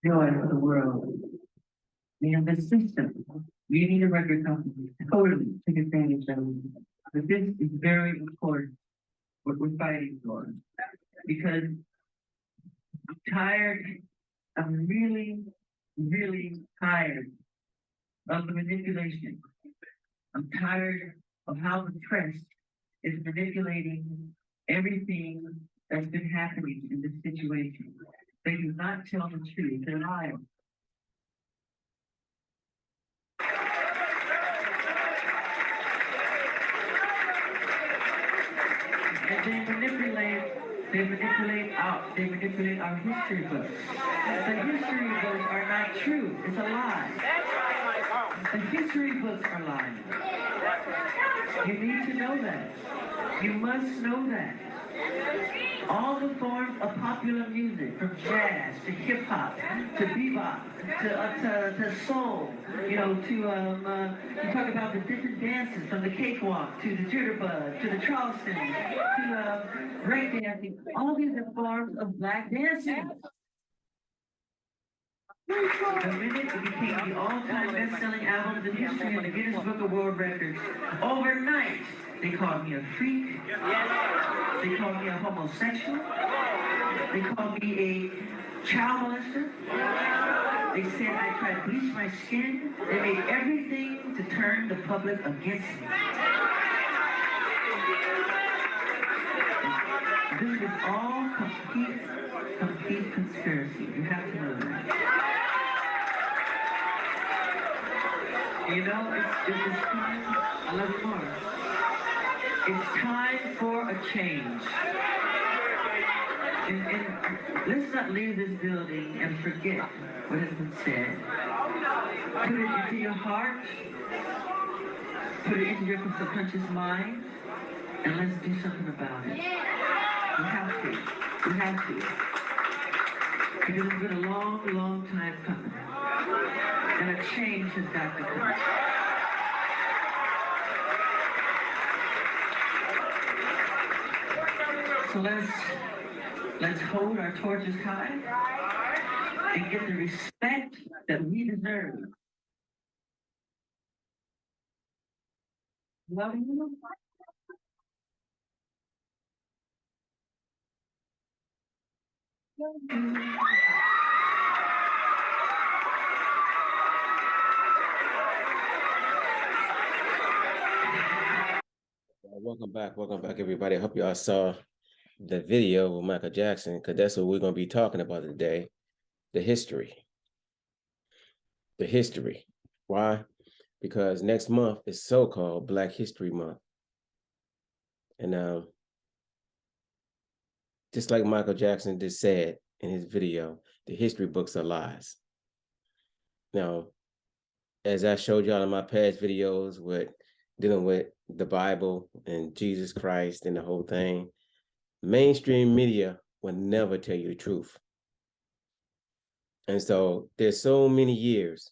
joy for the world. We have this system. We need a record company to totally take advantage of it. But this is very important, what we're fighting for. Because I'm tired, I'm really, really tired of the manipulation. I'm tired of how the press is manipulating everything that's been happening in this situation. They do not tell the truth, they're lying. And they manipulate our history books. The history books are not true. It's a lie. The history books are lying. You need to know that. You must know that. All the forms of popular music, from jazz to hip hop to bebop to soul, you know, you talk about the different dances, from the cakewalk to the jitterbug to the Charleston to breakdancing. All these are forms of black dancing. The minute it became the all-time best-selling albums in history in the Guinness Book of World Records, overnight, they called me a freak. They called me a homosexual. They called me a child molester. They said I tried to bleach my skin. They made everything to turn the public against me. This is all complete conspiracy. You have to know that. You know, it's time. I love you more. It's time for a change. And let's not leave this building and forget what has been said. Put it into your heart. Put it into your subconscious mind. And let's do something about it. We have to. We have to. Because it's been a long, long time coming. And a change has got to come. So let's hold our torches high and get the respect that we deserve. Love you. Welcome back, everybody. I hope y'all saw the video with Michael Jackson, because that's what we're going to be talking about today, the history. The history. Why? Because next month is so-called Black History Month. And just like Michael Jackson just said in his video, the history books are lies. Now, as I showed y'all in my past videos with dealing with the Bible and Jesus Christ and the whole thing, mainstream media will never tell you the truth. And so there's so many years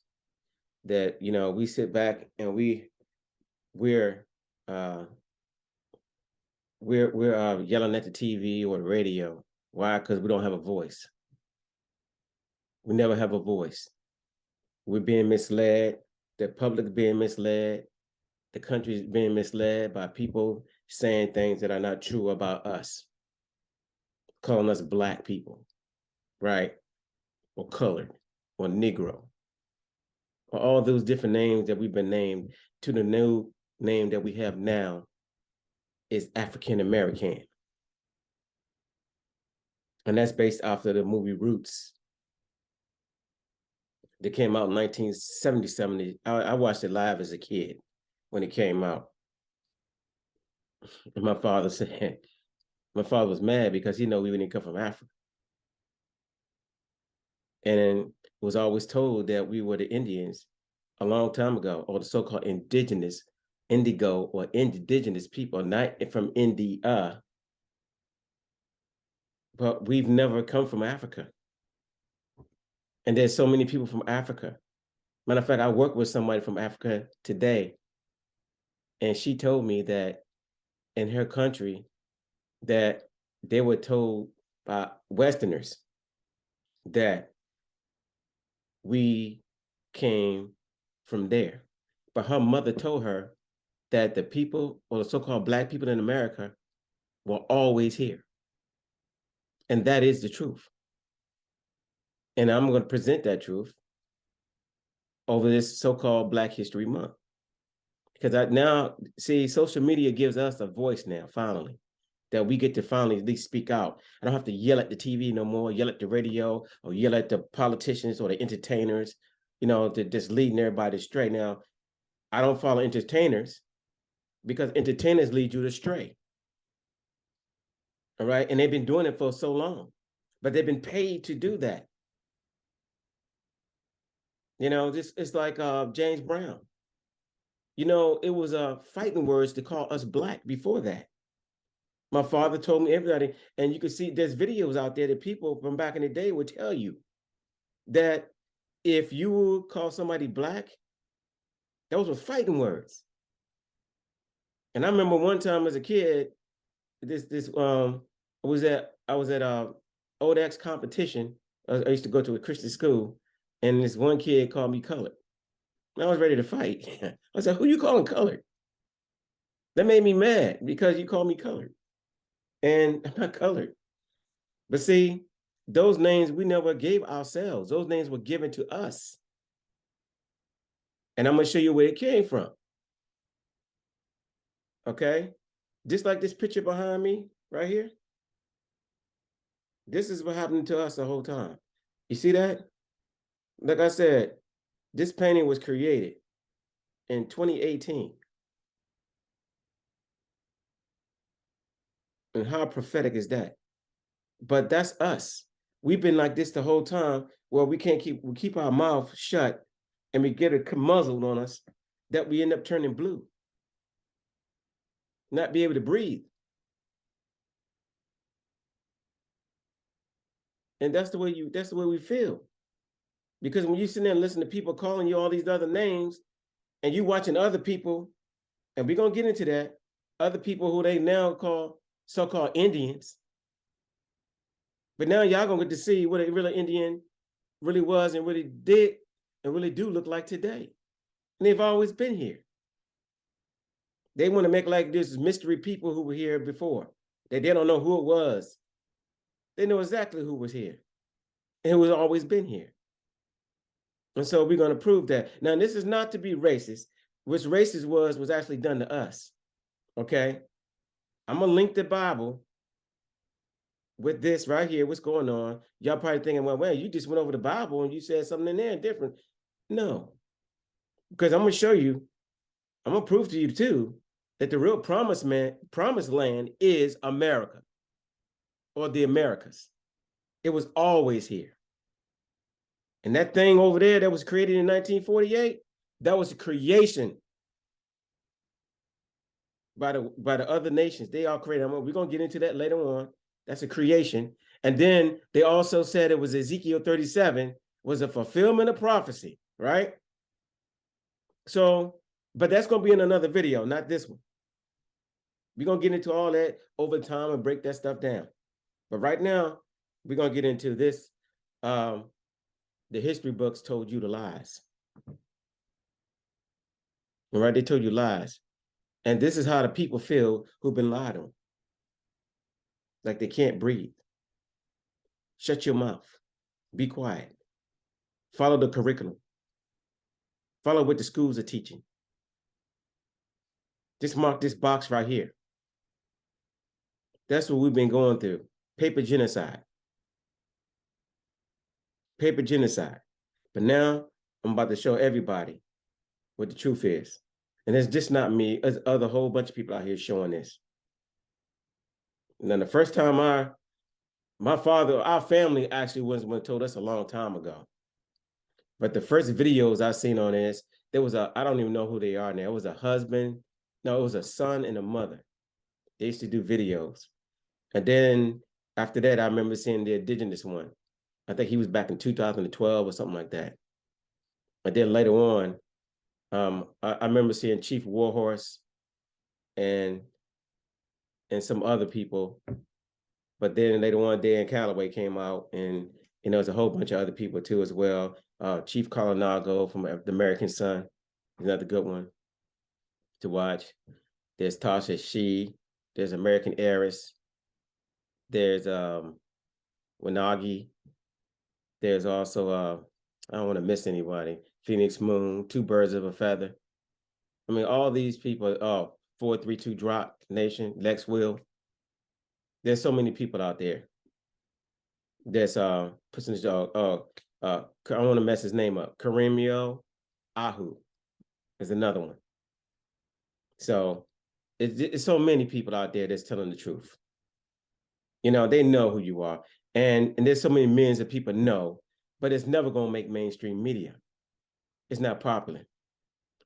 that, you know, we sit back and we're yelling at the TV or the radio. Why? Because we don't have a voice. We never have a voice. We're being misled. The public's being misled. The country's being misled by people saying things that are not true about us, calling us Black people, right? Or colored, or Negro, or all those different names that we've been named, to the new name that we have now is African American. And that's based off of the movie Roots that came out in 1970. I watched it live as a kid when it came out. And my father was mad because he know we didn't come from Africa. And was always told that we were the Indians a long time ago, or the so-called indigenous, indigo or indigenous people, not from India. But we've never come from Africa. And there's so many people from Africa. Matter of fact, I work with somebody from Africa today, and she told me that in her country that they were told by Westerners that we came from there. But her mother told her that the people, or the so-called Black people in America, were always here. And that is the truth. And I'm going to present that truth over this so-called Black History Month. Because now, see, social media gives us a voice now, finally, that we get to finally at least speak out. I don't have to yell at the TV no more, yell at the radio, or yell at the politicians or the entertainers, to just leading everybody astray. Now, I don't follow entertainers because entertainers lead you astray. All right. And they've been doing it for so long, but they've been paid to do that. It's like James Brown. It was fighting words to call us Black before that. My father told me everybody, and you can see there's videos out there that people from back in the day would tell you that if you call somebody Black, those were fighting words. And I remember one time as a kid, I was at Old X competition. I used to go to a Christian school, and this one kid called me colored. I was ready to fight. I said, "Who you calling colored?" That made me mad because you called me colored. And I'm not colored. But see, those names we never gave ourselves. Those names were given to us. And I'm going to show you where it came from. Okay? Just like this picture behind me right here. This is what happened to us the whole time. You see that? Like I said, this painting was created in 2018. And how prophetic is that? But that's us. We've been like this the whole time, where we keep our mouth shut and we get it muzzled on us, that we end up turning blue, not be able to breathe. And that's the way we feel. Because when you sit there and listen to people calling you all these other names, and you watching other people, and we're gonna get into that, other people who they now call so-called Indians. But now y'all gonna get to see what a real Indian really was and really did and really do look like today. And they've always been here. They want to make like this mystery people who were here before, that they don't know who it was. They know exactly who was here and who has always been here. And so we're going to prove that. Now, this is not to be racist. What's racist was actually done to us. Okay? I'm going to link the Bible with this right here, what's going on. Y'all probably thinking, well, you just went over the Bible and you said something in there different. No, because I'm going to show you, I'm going to prove to you too, that the real promised land is America, or the Americas. It was always here. And that thing over there that was created in 1948, that was a creation by the other nations. They all created. We're going to get into that later on. That's a creation. And then they also said it was Ezekiel 37 was a fulfillment of prophecy, right? So, but that's going to be in another video, not this one. We're going to get into all that over time and break that stuff down. But right now, we're going to get into this. The history books told you the lies. All right, they told you lies. And this is how the people feel who've been lied on. Like they can't breathe. Shut your mouth. Be quiet. Follow the curriculum. Follow what the schools are teaching. Just mark this box right here. That's what we've been going through. Paper genocide. Paper genocide. But now I'm about to show everybody what the truth is. And it's just not me. There's a whole bunch of people out here showing this. Now, the first time our family actually was one told us a long time ago. But the first videos I seen on this, there was I don't even know who they are now. It was a husband. No, it was a son and a mother. They used to do videos. And then after that, I remember seeing the indigenous one. I think he was back in 2012 or something like that. And then later on, I remember seeing Chief Warhorse and some other people. But then later on, Dan Calloway came out and You know, there's a whole bunch of other people too as well. Chief Colinago from The American Sun, another good one to watch. There's Tasha She. There's American Heiress. There's Wanagi. There's also I don't want to miss anybody. Phoenix Moon, Two Birds of a Feather. I mean, all these people. 432 Drop Nation, Lex Will. There's so many people out there. There's I don't want to mess his name up. Karimio Ahu is another one. So it's so many people out there that's telling the truth. You know, they know who you are. And there's so many millions of people know, but it's never going to make mainstream media. It's not popular.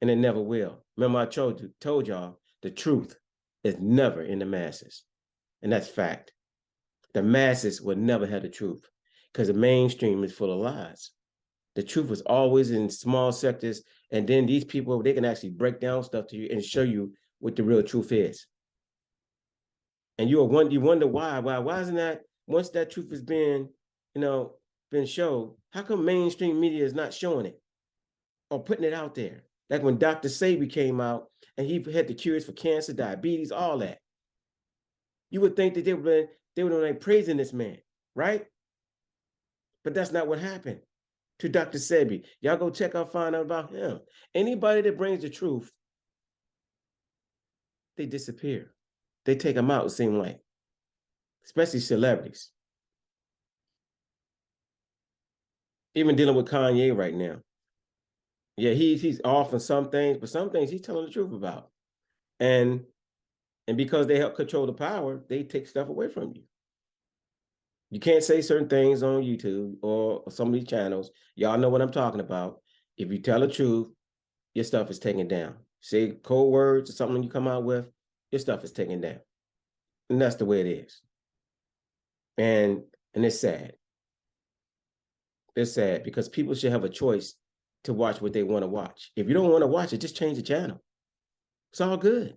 And it never will. Remember, I told y'all the truth is never in the masses. And that's fact. The masses will never have the truth because the mainstream is full of lies. The truth is always in small sectors. And then these people, they can actually break down stuff to you and show you what the real truth is. And you wonder why isn't that, once that truth has been shown, how come mainstream media is not showing it or putting it out there? Like when Dr. Sebi came out and he had the cures for cancer, diabetes, all that. You would think that they were like praising this man, right? But that's not what happened to Dr. Sebi. Y'all go check out, find out about him. Anybody that brings the truth, they disappear. They take them out the same way, especially celebrities. Even dealing with Kanye right now. Yeah, he's off on some things, but some things he's telling the truth about. And because they help control the power, they take stuff away from you. You can't say certain things on YouTube or some of these channels. Y'all know what I'm talking about. If you tell the truth, your stuff is taken down. Say cold words or something you come out with, your stuff is taken down. And that's the way it is. And it's sad. It's sad because people should have a choice to watch what they want to watch. If you don't want to watch it, just change the channel. It's all good.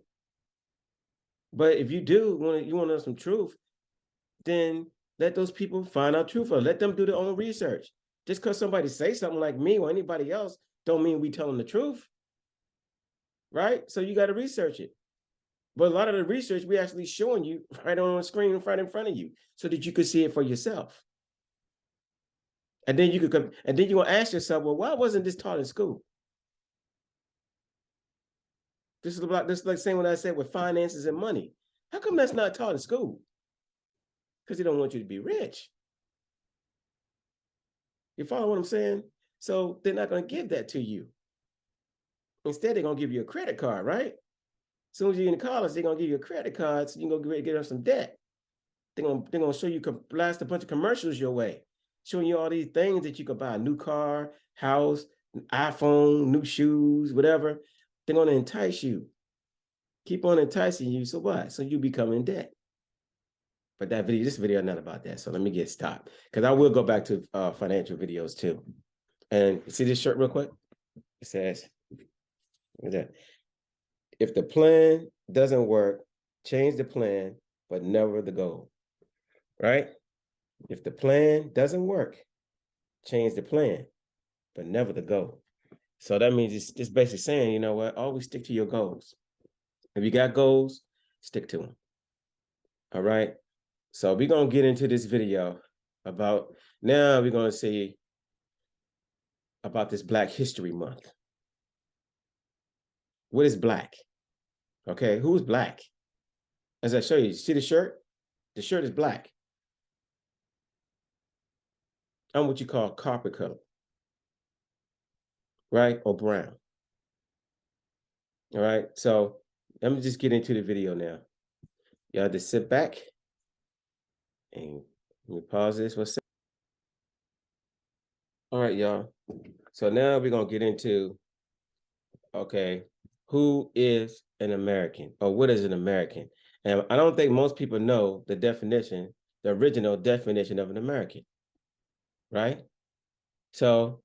But if you do want to know some truth, then let those people find out truth or let them do their own research. Just because somebody say something like me or anybody else don't mean we tell them the truth. Right? So you got to research it. But a lot of the research we actually showing you right on the screen in front of you so that you could see it for yourself. And then you're going to ask yourself, well, why wasn't this taught in school? This is like saying what I said with finances and money. How come that's not taught in school? Because they don't want you to be rich. You follow what I'm saying? So they're not going to give that to you. Instead, they're going to give you a credit card, right? As soon as you're in college, they're going to give you a credit card so you can go get them some debt. They're going to show you, blast a bunch of commercials your way, showing you all these things that you could buy, a new car, house, iPhone, new shoes, whatever. They're going to entice you. Keep on enticing you. So what? So you become in debt. But this video is not about that. So let me get stopped. Because I will go back to financial videos too. And see this shirt real quick? It says, if the plan doesn't work, change the plan, but never the goal. Right? If the plan doesn't work, change the plan, but never the goal. So that means it's just basically saying, you know what, always stick to your goals. If you got goals, stick to them. All right? So we're going to get into this video about, now we're going to see about this Black History Month. What is black? Okay, who's black? As I show you, see the shirt? The shirt is black. I'm what you call carpet color, right? Or brown. All right, so let me just get into the video now. Y'all just sit back and let me pause this for a second. All right, y'all. So now we're going to get into, okay, who is an American or what is an American? And I don't think most people know the definition, the original definition of an American, right? So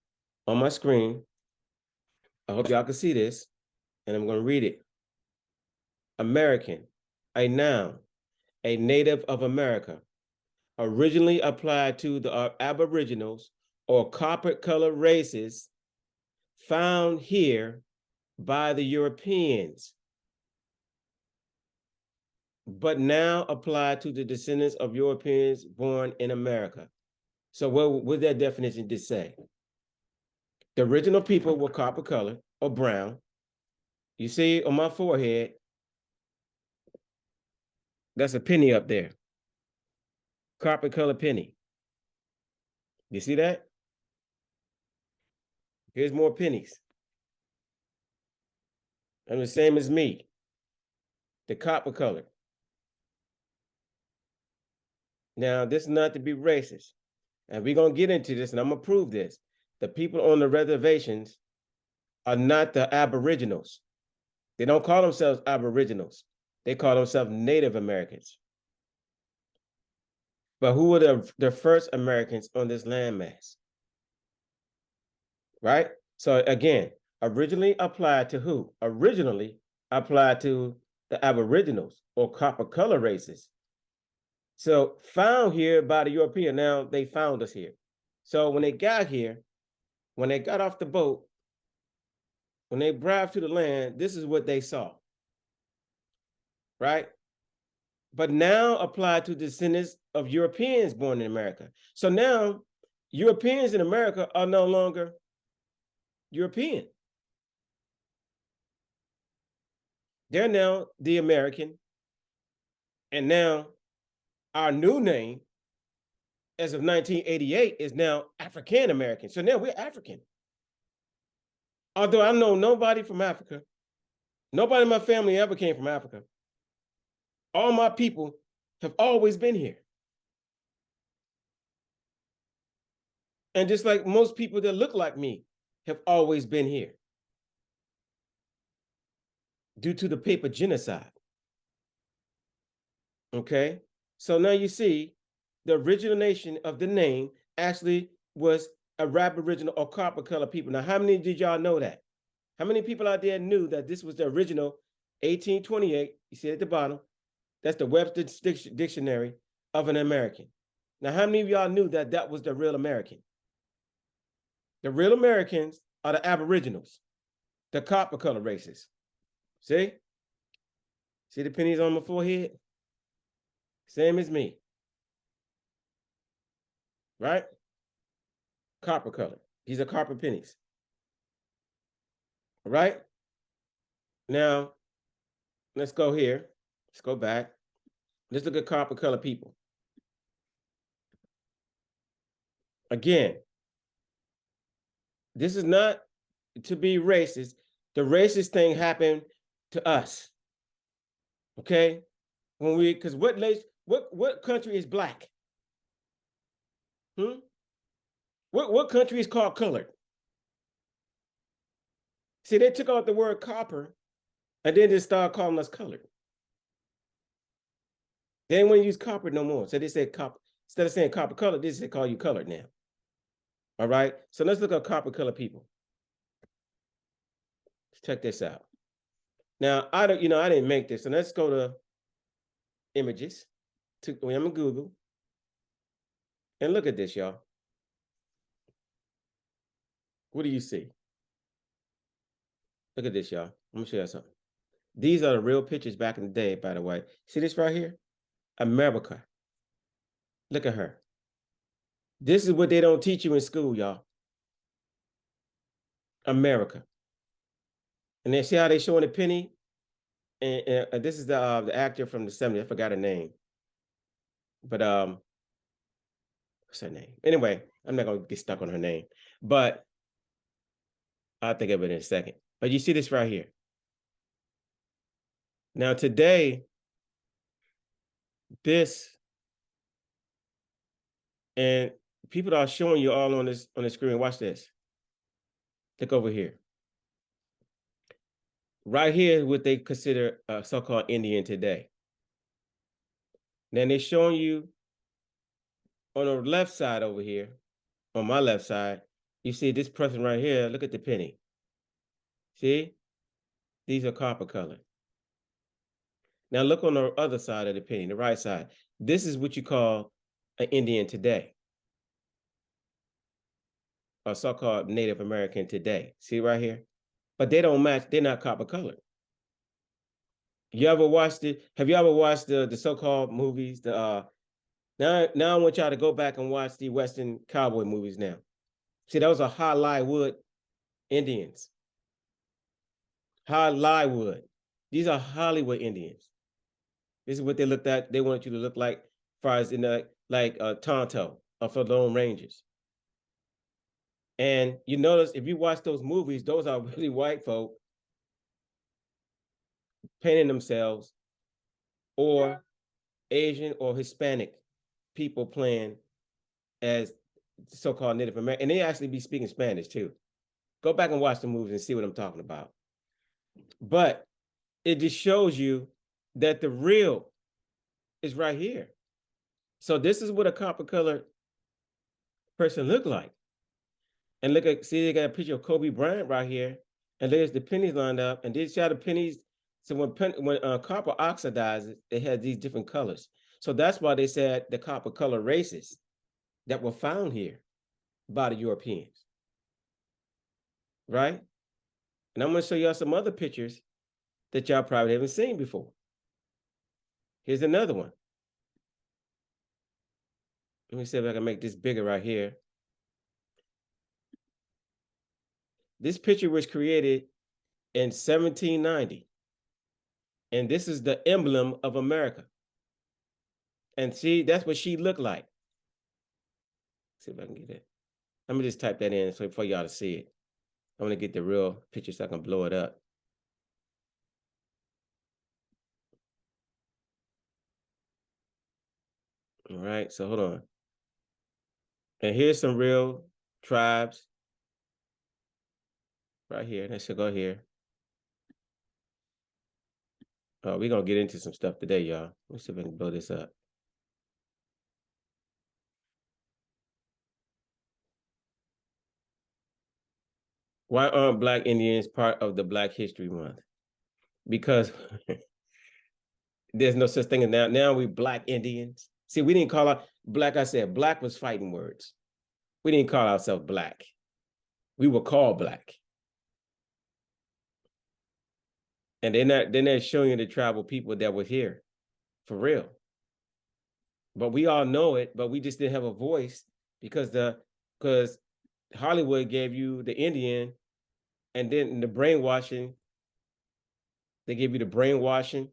on my screen, I hope y'all can see this, and I'm going to read it. American, a noun, a native of America, originally applied to the Aboriginals or copper-colored races found here by the Europeans, but now applied to the descendants of Europeans born in America. So what would that definition just say? The original people were copper-colored or brown. You see on my forehead, that's a penny up there. Copper-colored penny. You see that? Here's more pennies. I'm the same as me. The copper color. Now, this is not to be racist. And we're going to get into this, and I'm going to prove this. The people on the reservations are not the Aboriginals. They don't call themselves Aboriginals. They call themselves Native Americans. But who were the first Americans on this landmass? Right? So again, originally applied to who? Originally applied to the Aboriginals or copper color races. So found here by the European. Now they found us here. So when they got here, when they got off the boat, when they arrived to the land, this is what they saw. Right? But now applied to descendants of Europeans born in America. So now Europeans in America are no longer European. They're now the American. And now our new name, as of 1988, is now African American. So now we're African. Although I know nobody from Africa, nobody in my family ever came from Africa. All my people have always been here. And just like most people that look like me have always been here due to the paper genocide. Okay, so now you see the origination of the name actually was Aboriginal or copper colored people. Now, how many did y'all know that? How many people out there knew that this was the original 1828? You see it at the bottom. That's the Webster's Dictionary of an American. Now, how many of y'all knew that that was the real American? The real Americans are the Aboriginals, the copper color races. See? See the pennies on my forehead? Same as me. Right? Copper color. These are copper pennies. All right? Now, let's go here. Let's go back. Let's look at copper color people. Again, this is not to be racist. The racist thing happened to us. Okay? When we, because what country is black? What country is called colored? See, they took out the word copper and then they started calling us colored. They didn't want to use copper no more. So they said copper. Instead of saying copper colored, they call you colored now. All right. So let's look at copper colored people. Let's check this out. Now, I didn't make this. So let's go to images. I'm in Google. And look at this, y'all. What do you see? Look at this, y'all. I'm gonna show you something. These are the real pictures back in the day, by the way. See this right here? America. Look at her. This is what they don't teach you in school, y'all. America. And then see how they showing the penny? And this is the actor from the 70s. I forgot her name. But what's her name? Anyway, I'm not gonna get stuck on her name. But I'll think of it in a second. But you see this right here. Now today, this, and people are showing you all on the screen. Watch this. Look over here. Right here, what they consider so-called Indian today. Then they're showing you on the left side over here, on my left side, you see this person right here. Look at the penny. See? These are copper colored. Now look on the other side of the penny, the right side. This is what you call an Indian today, a so-called Native American today. See right here? But they don't match, they're not copper colored. You ever watched it? Have you ever watched the so-called movies? Now I want y'all to go back and watch the Western cowboy movies now. See, those are Hollywood Indians. Hollywood. These are Hollywood Indians. This is what they looked at. They wanted you to look like, as far as in the Tonto for the Lone Rangers. And you notice if you watch those movies, those are really white folk painting themselves, or Asian or Hispanic people playing as so-called Native American, and they actually be speaking Spanish too. Go back and watch the movies and see what I'm talking about. But it just shows you that the real is right here. So this is what a copper colored person look like. And look at, see, they got a picture of Kobe Bryant right here, and there's the pennies lined up, and these are the pennies. So when copper oxidizes, it has these different colors. So that's why they said the copper color races that were found here by the Europeans, right? And I'm going to show y'all some other pictures that y'all probably haven't seen before. Here's another one. Let me see if I can make this bigger right here. This picture was created in 1790. And this is the emblem of America. And see, that's what she looked like. Let's see if I can get it. Let me just type that in so for y'all to see it. I'm going to get the real picture so I can blow it up. All right, so hold on. And here's some real tribes right here. That should go here. Oh, we're going to get into some stuff today, y'all. Let's see if I can blow this up. Why aren't Black Indians part of the Black History Month? Because there's no such thing as now. Now we Black Indians. See, we didn't call out Black. I said Black was fighting words. We didn't call ourselves Black. We were called Black. And they're not showing you the tribal people that were here, for real. But we all know it, but we just didn't have a voice because Hollywood gave you the Indian, and then the brainwashing. They gave you the brainwashing,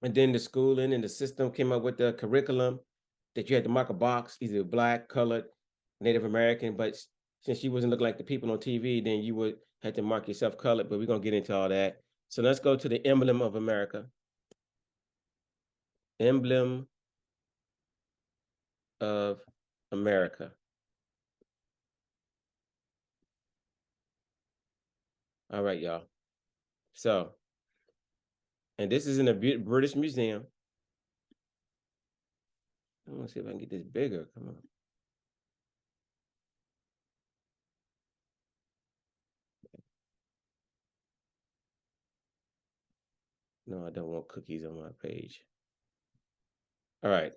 and then the schooling and the system came up with the curriculum that you had to mark a box, either Black, colored, Native American. But since you wasn't looking like the people on TV, then you would have to mark yourself colored. But we're gonna get into all that. So let's go to the emblem of America. Emblem of America. All right, y'all. So, and this is in the British Museum. I'm gonna see if I can get this bigger. Come on. No, I don't want cookies on my page. All right.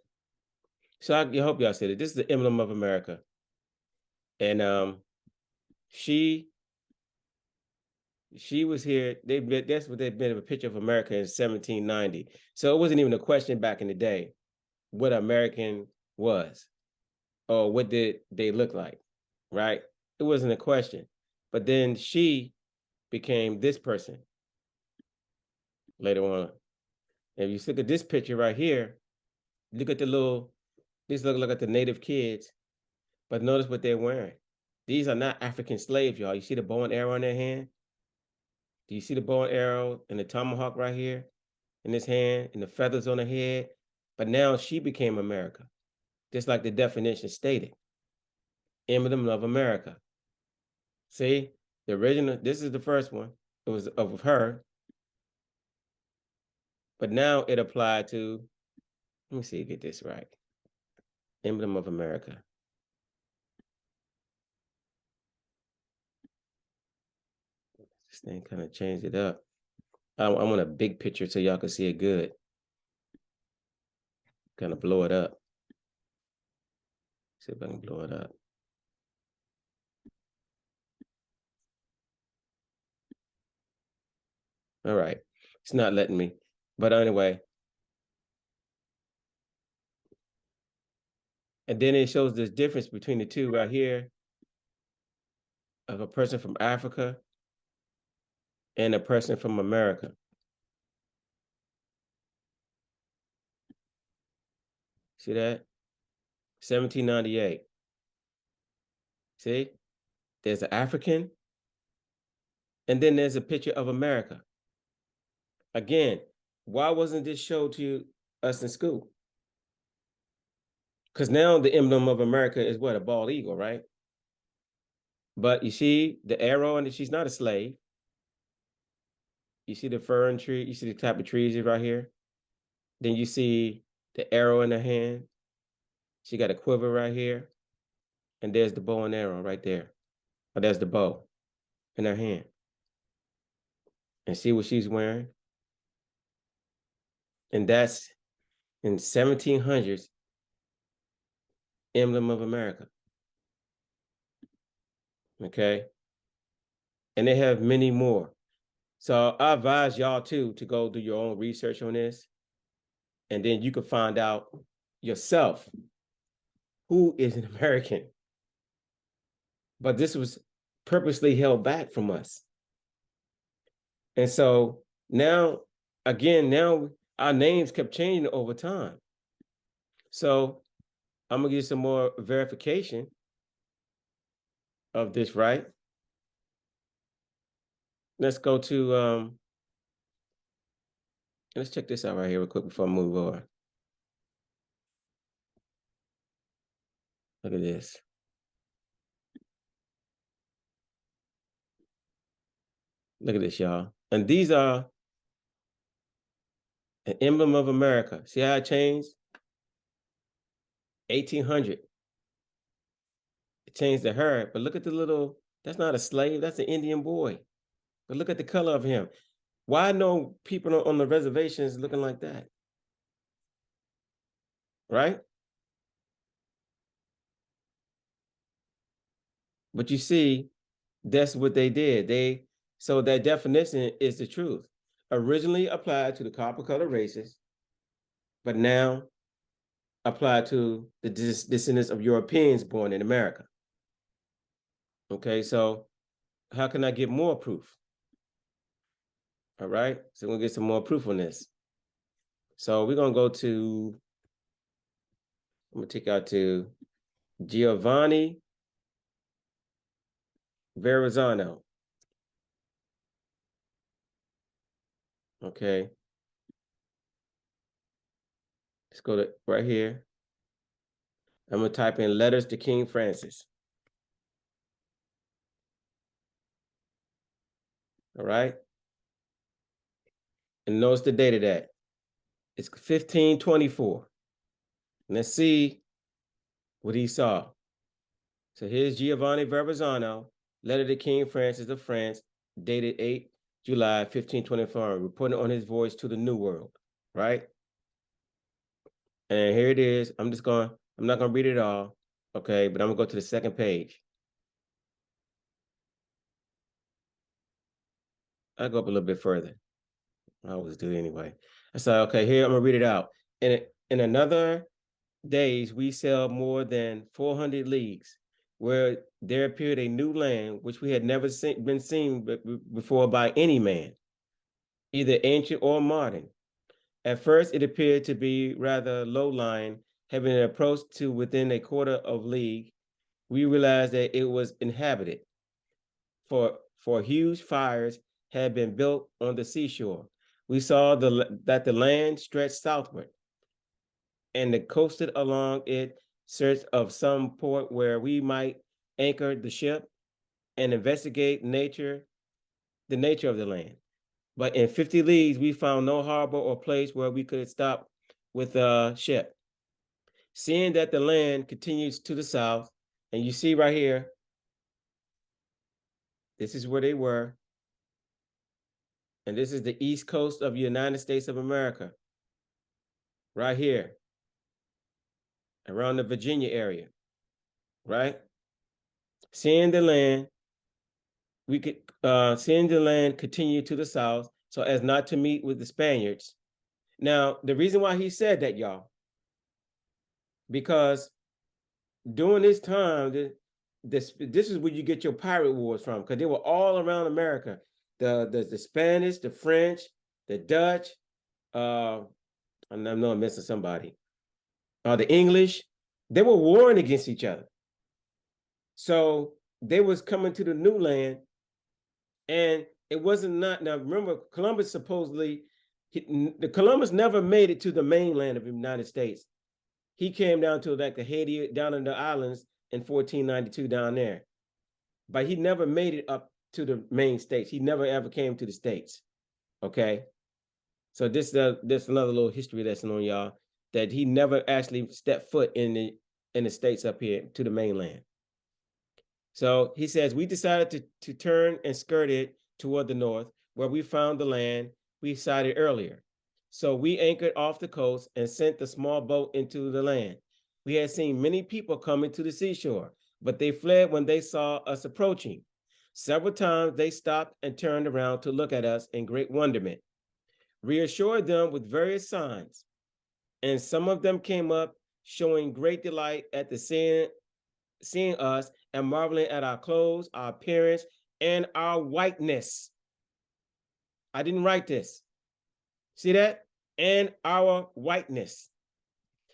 So I hope y'all said it. This is the emblem of America. And she was here. That's what they've been, a picture of America in 1790. So it wasn't even a question back in the day what American was or what did they look like, right? It wasn't a question. But then she became this person later on. And if you look at this picture right here, look at these look like the native kids, but notice what they're wearing. These are not African slaves, y'all. You see the bow and arrow in their hand? Do you see the bow and arrow and the tomahawk right here in his hand and the feathers on her head? But now she became America, just like the definition stated. Emblem of America. See, the original, this is the first one. It was of her. But now it applied to, let me see, get this right. Emblem of America. This thing kind of changed it up. I want a big picture so y'all can see it good. Kind of blow it up. See if I can blow it up. All right. It's not letting me. But anyway. And then it shows this difference between the two right here of a person from Africa and a person from America. See that? 1798. See? There's an African, and then there's a picture of America. Again, why wasn't this showed to us in school? Because now the emblem of America is what? A bald eagle, right? But you see the arrow, and she's not a slave. You see the fern tree, you see the type of trees right here. Then you see the arrow in her hand. She got a quiver right here. And there's the bow and arrow right there. Or there's the bow in her hand. And see what she's wearing? And that's in 1700s, emblem of America. Okay? And they have many more. So I advise y'all too to go do your own research on this. And then you can find out yourself who is an American. But this was purposely held back from us. And so now, again, now our names kept changing over time. So I'm gonna give some more verification of this, right? Let's go to, let's check this out right here real quick before I move on. Look at this. Look at this, y'all. And these are an emblem of America. See how it changed? 1800. It changed to her, but look at the little, that's not a slave, that's an Indian boy. But look at the color of him. Why no people on the reservations looking like that? Right? But you see, that's what they did. So that definition is the truth. Originally applied to the copper colored races, but now applied to the descendants of Europeans born in America. Okay, so how can I get more proof? All right, so we're gonna get some more proof on this. So we're gonna go to, I'm gonna take out to Giovanni Verrazzano. Okay. Let's go to right here. I'm gonna type in letters to King Francis. All right. And notice the date of that. It's 1524. Let's see what he saw. So here's Giovanni Verrazzano, letter to King Francis of France, dated 8 July 1524, reporting on his voyage to the New World, right? And here it is. I'm not gonna read it all, okay, but I'm gonna go to the second page. I'll go up a little bit further. I always do anyway. I said, okay, here I'm gonna read it out. In another days, we sailed more than 400 leagues, where there appeared a new land which we had never been seen before by any man, either ancient or modern. At first, it appeared to be rather low-lying, having an approach to within a quarter of league. We realized that it was inhabited, for huge fires had been built on the seashore. We saw that the land stretched southward, and the coasted along it, search of some port where we might anchor the ship and investigate the nature of the land. But in 50 leagues, we found no harbor or place where we could stop with a ship. Seeing that the land continues to the south, and you see right here, this is where they were. And this is the east coast of the United States of America, right here, around the Virginia area. right? Seeing the land, we could seeing the land continue to the south so as not to meet with the Spaniards. Now, the reason why he said that, y'all, because during this time, this is where you get your pirate wars from, because they were all around America. The Spanish, the French, the Dutch, I know I'm missing somebody. The English, they were warring against each other. So they was coming to the new land, and it wasn't not now. Remember, Columbus supposedly, Columbus never made it to the mainland of the United States. He came down to like the Haiti, down in the islands in 1492 down there, but he never made it up to the main states. He never ever came to the states. Okay, so this another little history lesson on y'all, that he never actually stepped foot in the states up here to the mainland. So he says, we decided to turn and skirt it toward the north, where we found the land we sighted earlier. So we anchored off the coast and sent the small boat into the land. We had seen many people coming to the seashore, but they fled when they saw us approaching. Several times they stopped and turned around to look at us in great wonderment. Reassured them with various signs, and some of them came up showing great delight at the seeing us and marveling at our clothes, our appearance, and our whiteness. I didn't write this. See that? And our whiteness.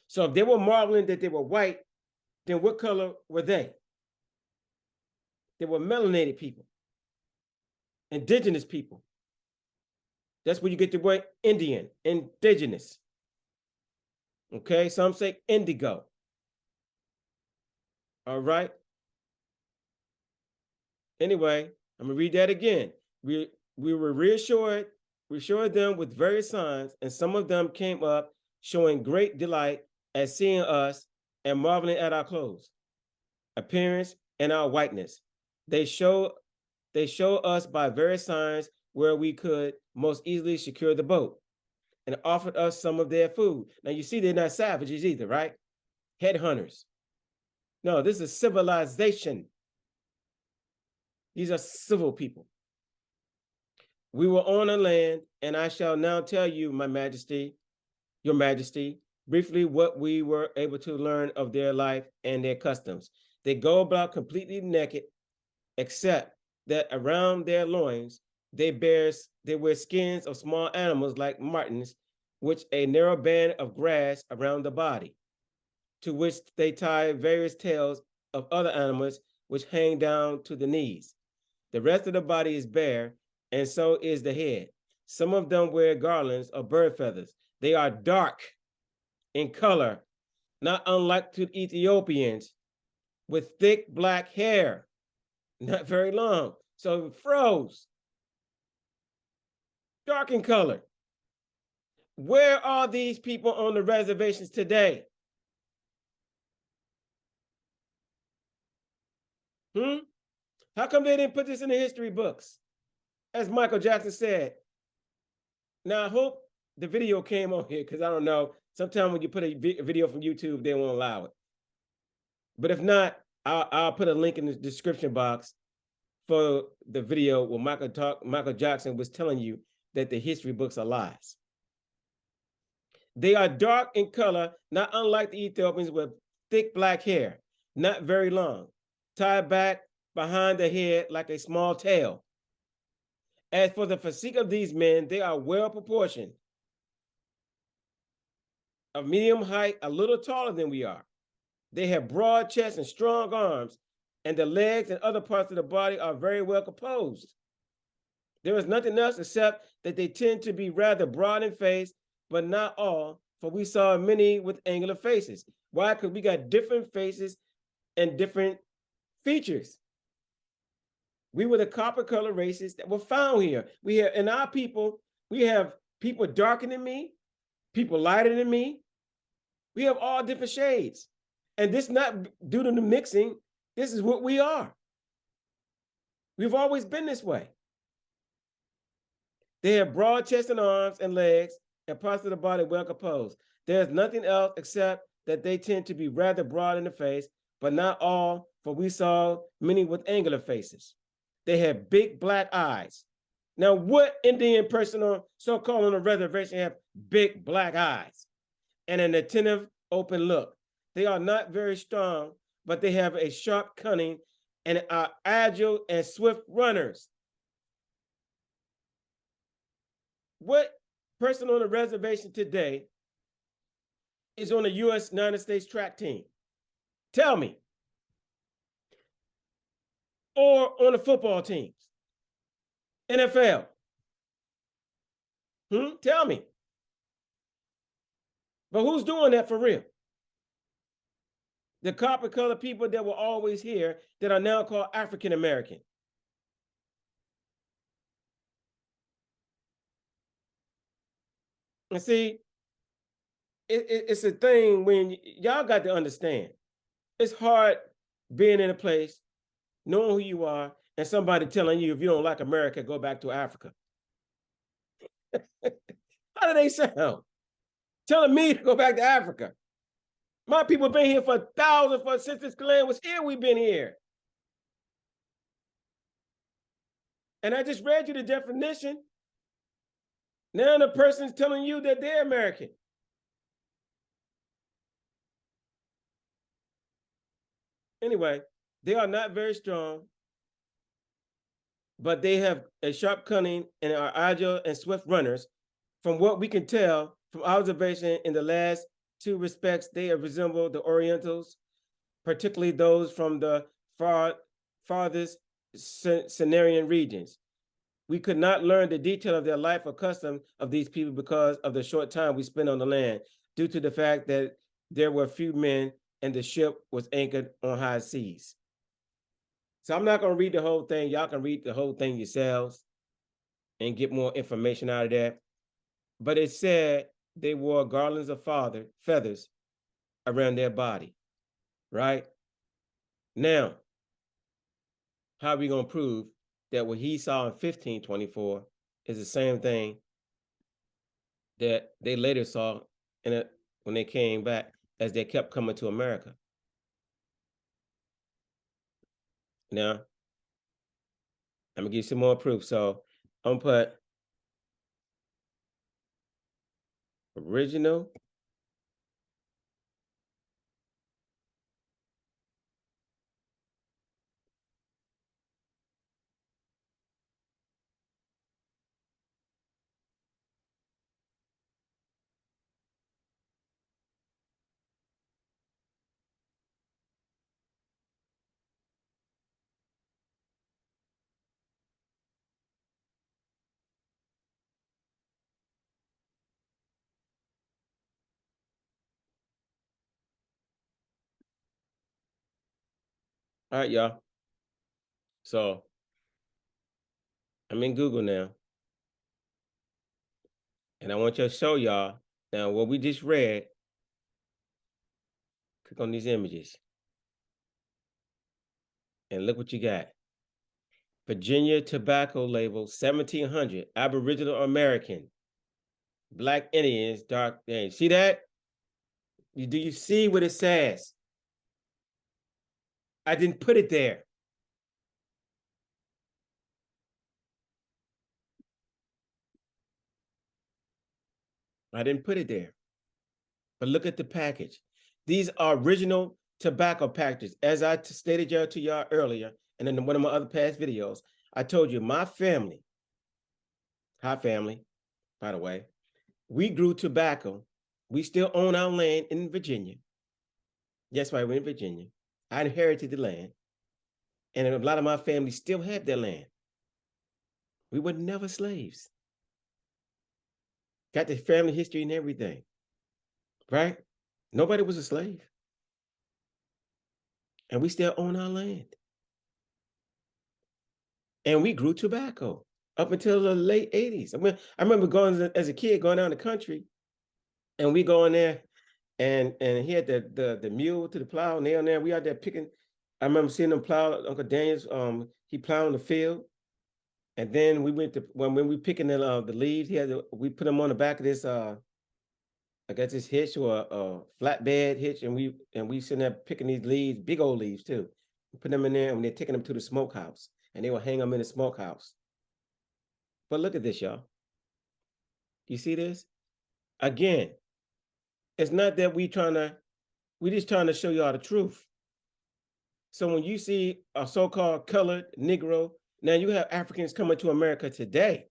So if they were marveling that they were white, then what color were they? They were melanated people, indigenous people. That's where you get the word Indian, indigenous. Okay, some say indigo. All right. Anyway, I'm gonna read that again. We were reassured them with various signs, and some of them came up showing great delight at seeing us and marveling at our clothes, appearance, and our whiteness. They show us by various signs where we could most easily secure the boat, and offered us some of their food. Now you see, they're not savages either, right? Headhunters. No, this is civilization. These are civil people. We were on a land, and I shall now tell you, my majesty, your majesty, briefly what we were able to learn of their life and their customs. They go about completely naked, except that around their loins, they wear skins of small animals like martens, which a narrow band of grass around the body, to which they tie various tails of other animals which hang down to the knees. The rest of the body is bare, and so is the head. Some of them wear garlands of bird feathers. They are dark in color, not unlike to Ethiopians, with thick black hair, not very long. So it froze. Dark in color. Where are these people on the reservations today? How come they didn't put this in the history books? As Michael Jackson said. Now, I hope the video came on here, because I don't know. Sometimes when you put a video from YouTube, they won't allow it. But if not, I'll put a link in the description box for the video where Michael Jackson was telling you that the history books are lies. They are dark in color, not unlike the Ethiopians, with thick black hair, not very long, tied back behind the head like a small tail. As for the physique of these men, they are well proportioned, of medium height, a little taller than we are. They have broad chests and strong arms, and the legs and other parts of the body are very well composed. There is nothing else except that they tend to be rather broad in face, but not all, for we saw many with angular faces. Why? Because we got different faces and different features. We were the copper color races that were found here. We have, in our people, we have people darker than me, people lighter than me. We have all different shades. And this not due to the mixing. This is what we are. We've always been this way. They have broad chest and arms and legs and parts of the body well composed. There's nothing else except that they tend to be rather broad in the face, but not all, for we saw many with angular faces. They had big black eyes. Now, what Indian person on so-called on a reservation have big black eyes and an attentive, open look? They are not very strong, but they have a sharp cunning and are agile and swift runners. What person on a reservation today is on the United States track team? Tell me. Or on the football teams? NFL? Tell me. But who's doing that for real? The copper colored people that were always here that are now called African American. And see, it's a thing when y'all got to understand. It's hard being in a place, knowing who you are, and somebody telling you if you don't like America, go back to Africa. How do they sound? Telling me to go back to Africa. My people been here for thousands, since this land was here, we've been here. And I just read you the definition. Now the person's telling you that they're American. Anyway, they are not very strong, but they have a sharp cunning and are agile and swift runners. From what we can tell from observation in the last two respects, they resemble the Orientals, particularly those from the farthest Cenarian regions. We could not learn the detail of their life or custom of these people because of the short time we spent on the land, due to the fact that there were few men and the ship was anchored on high seas. So I'm not going to read the whole thing. Y'all can read the whole thing yourselves and get more information out of that. But it said they wore garlands of feathers around their body, right? Now, how are we going to prove that what he saw in 1524 is the same thing that they later saw when they came back, as they kept coming to America? Now, I'm going to give you some more proof. So I'm going to put original All right, y'all. So I'm in Google now. And I want you to show y'all now what we just read. Click on these images. And look what you got. Virginia tobacco label, 1700, Aboriginal American, Black Indians, dark names. See that? Do you see what it says? I didn't put it there. I didn't put it there. But look at the package. These are original tobacco packages. As I stated to y'all earlier, and in one of my other past videos, I told you my family, hi family, by the way, we grew tobacco. We still own our land in Virginia. That's why we're in Virginia. I inherited the land. And a lot of my family still have their land. We were never slaves. Got the family history and everything, right? Nobody was a slave. And we still own our land. And we grew tobacco up until the late 80s. I remember going as a kid, going down the country, and we go in there, and he had the mule to the plow, and they on there, we out there picking. I remember seeing them plow, Uncle Daniel's, he plowing the field. And then we went to, when we picking the leaves, we put them on the back of this I got this hitch or a flatbed hitch, and we sitting there picking these leaves, big old leaves too. Put them in there, and they're taking them to the smokehouse, and they will hang them in the smokehouse. But look at this, y'all. You see this? Again, it's not that we just trying to show y'all the truth. So when you see a so-called colored Negro, now you have Africans coming to America today.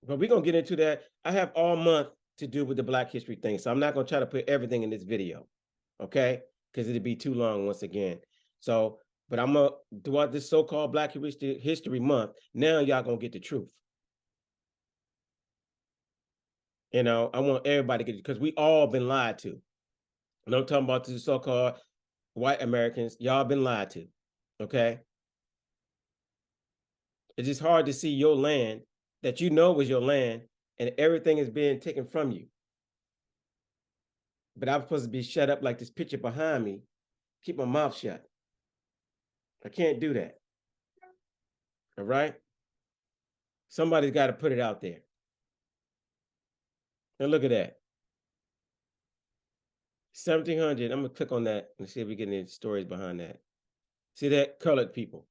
But we're gonna get into that. I have all month to do with the Black History thing, so I'm not gonna try to put everything in this video, okay? Because it'd be too long once again. So, but I'm gonna throughout this so-called Black History Month. Now y'all gonna get the truth. You know, I want everybody to get it because we all been lied to. And I'm talking about the so-called white Americans. Y'all been lied to, okay? It's just hard to see your land that you know was your land and everything is being taken from you. But I'm supposed to be shut up like this picture behind me, keep my mouth shut. I can't do that. All right? Somebody's got to put it out there. Now look at that. 1700. I'm going to click on that and see if we get any stories behind that. See that? Colored people.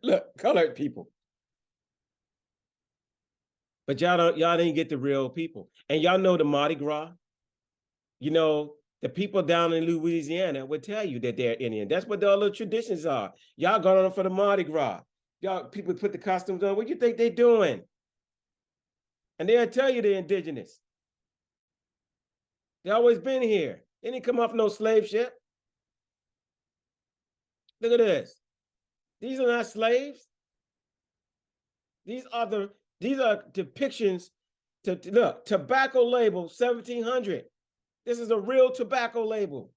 Look, colored people. But y'all didn't get the real people. And y'all know the Mardi Gras. You know, the people down in Louisiana would tell you that they're Indian. That's what the other traditions are. Y'all going on for the Mardi Gras. Y'all people put the costumes on. What do you think they're doing? And they'll tell you they're indigenous. They always been here. They didn't come off no slave ship. Look at this. These are not slaves. These are depictions to look, tobacco label 1700. This is a real tobacco label.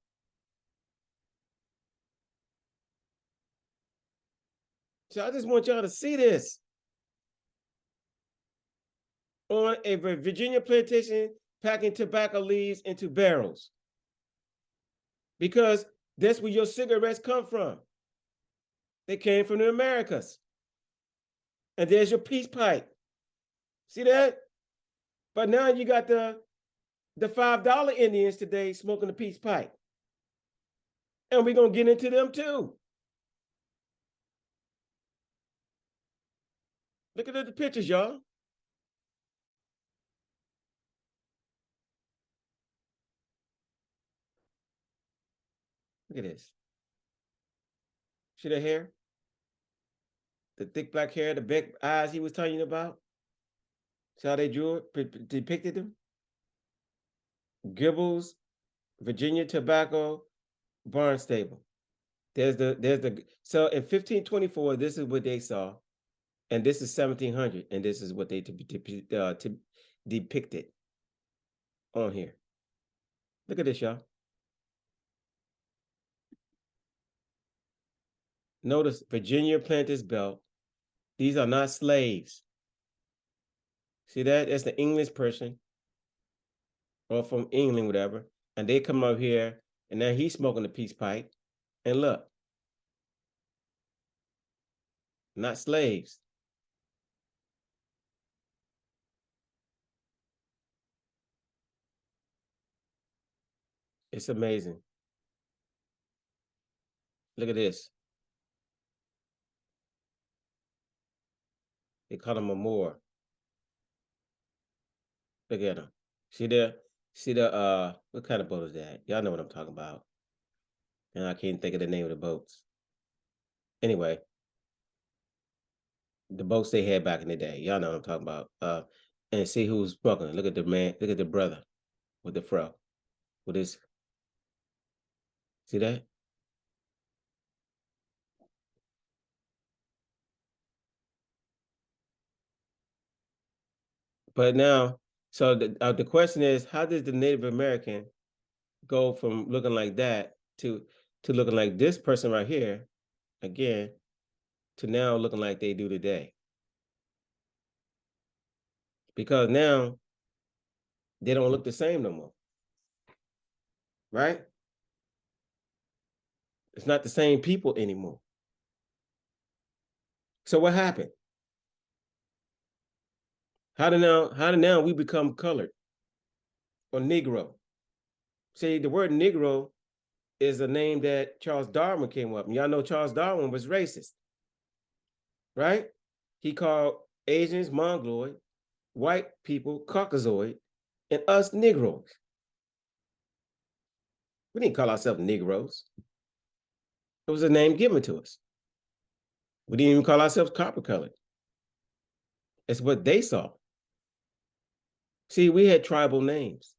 So I just want y'all to see this. On a Virginia plantation packing tobacco leaves into barrels. Because that's where your cigarettes come from. They came from the Americas. And there's your peace pipe. See that? But now you got the $5 Indians today smoking the peace pipe. And we're going to get into them too. Look at the pictures, y'all. Look at this. See the hair? The thick black hair, the big eyes he was telling you about? See how they drew it, depicted them? Gibbles, Virginia Tobacco, Barnstable. So in 1524, this is what they saw. And this is 1700. And this is what they depicted on here. Look at this, y'all. Notice Virginia Planters Belt. These are not slaves. See that? That's the English person or from England, whatever. And they come up here and now he's smoking a peace pipe. And look, not slaves. It's amazing. Look at this. They call him a Moor. Look at him. See the what kind of boat is that? Y'all know what I'm talking about. And I can't think of the name of the boats. Anyway, the boats they had back in the day. Y'all know what I'm talking about. And see who's smoking. Look at the man, look at the brother with the fro. With his, see that? But now, so the question is, how does the Native American go from looking like that to looking like this person right here, again, to now looking like they do today? Because now they don't look the same no more, right? It's not the same people anymore. So what happened? How did now we become colored or Negro? See, the word Negro is a name that Charles Darwin came up. And y'all know Charles Darwin was racist, right? He called Asians Mongoloid, white people Caucasoid, and us Negroes. We didn't call ourselves Negroes. It was a name given to us. We didn't even call ourselves copper colored. It's what they saw. See, we had tribal names.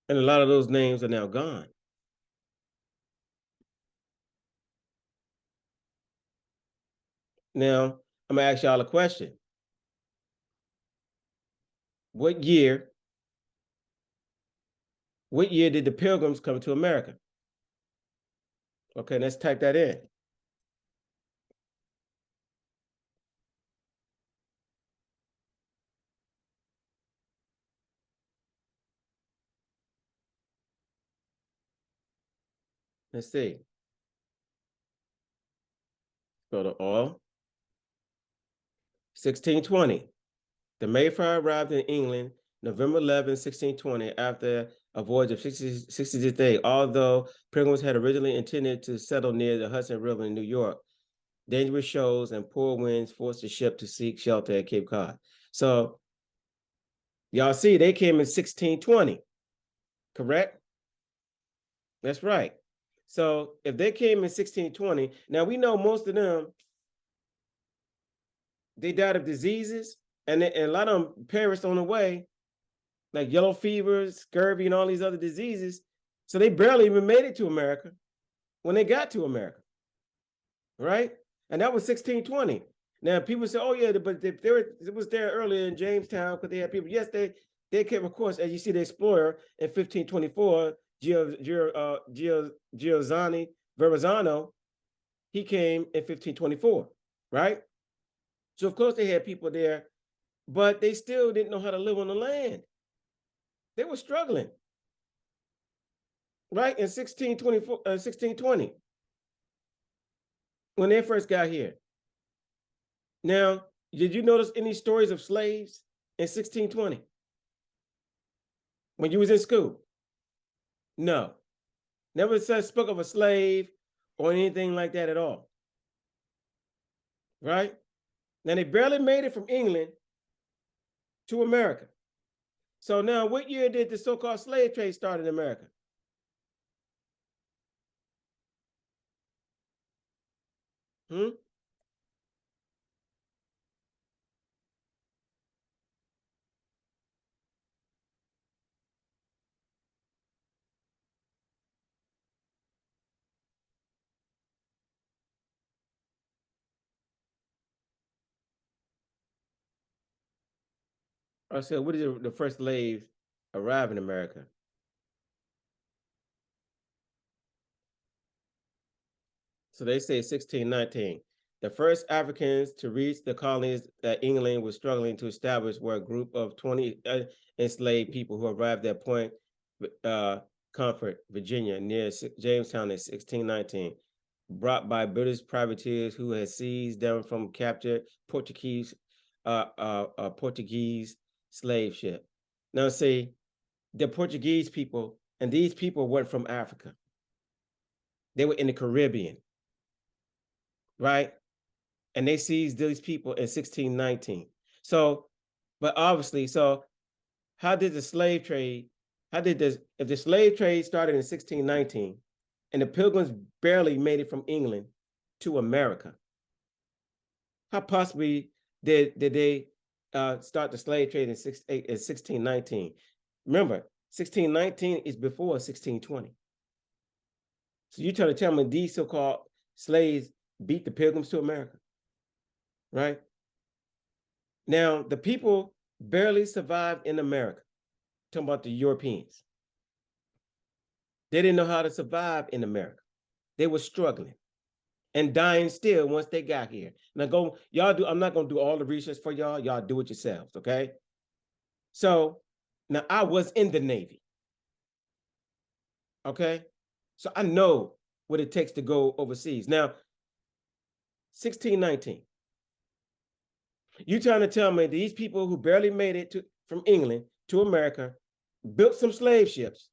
And a lot of those names are now gone. Now, I'm gonna ask y'all a question. What year did the Pilgrims come to America? Okay, let's type that in. Let's see. Go to all. 1620. The Mayflower arrived in England November 11, 1620, after a voyage of 66 days. Although Pilgrims had originally intended to settle near the Hudson River in New York, dangerous shoals and poor winds forced the ship to seek shelter at Cape Cod. So y'all see, they came in 1620, correct? That's right. So if they came in 1620, now we know most of them, they died of diseases, and a lot of them perished on the way, like yellow fever, scurvy, and all these other diseases. So they barely even made it to America when they got to America, right? And that was 1620. Now people say, "Oh yeah, but it was there earlier in Jamestown because they had people." Yes, they came, of course, as you see, the explorer in 1524, Giovanni Verrazzano, he came in 1524, right? So of course they had people there, but they still didn't know how to live on the land. They were struggling, right? In 1620, when they first got here. Now, did you notice any stories of slaves in 1620 when you was in school? No, never spoke of a slave or anything like that at all, right? Now they barely made it from England to America. So now, what year did the so-called slave trade start in America? Hmm? I said, what did the first slave arrive in America? So they say 1619. The first Africans to reach the colonies that England was struggling to establish were a group of 20 enslaved people who arrived at Point Comfort, Virginia, near Jamestown in 1619, brought by British privateers who had seized them from captured Portuguese slave ship. Now, see, the Portuguese people, and these people weren't from Africa. They were in the Caribbean, right? And they seized these people in 1619. So, but obviously, so how did the slave trade, if the slave trade started in 1619 and the Pilgrims barely made it from England to America, how possibly did they start the slave trade in 1619? Remember, 1619 is before 1620. So you're trying to tell me these so-called slaves beat the Pilgrims to America, right? Now, the people barely survived in America. Talking about the Europeans. They didn't know how to survive in America. They were struggling and dying still once they got here. Now I'm not gonna do all the research for y'all. Y'all do it yourselves, okay? So now I was in the Navy, okay? So I know what it takes to go overseas. Now, 1619. You trying to tell me these people who barely made it from England to America built some slave ships,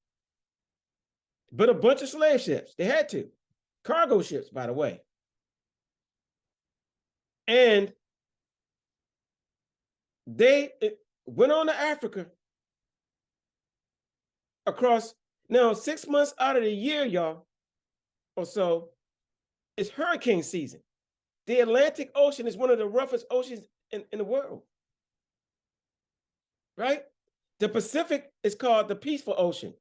built a bunch of slave ships. They had to. Cargo ships, by the way. And they went on to Africa across, now 6 months out of the year, y'all, or so, it's hurricane season. The Atlantic Ocean is one of the roughest oceans in the world, right? The Pacific is called the peaceful ocean.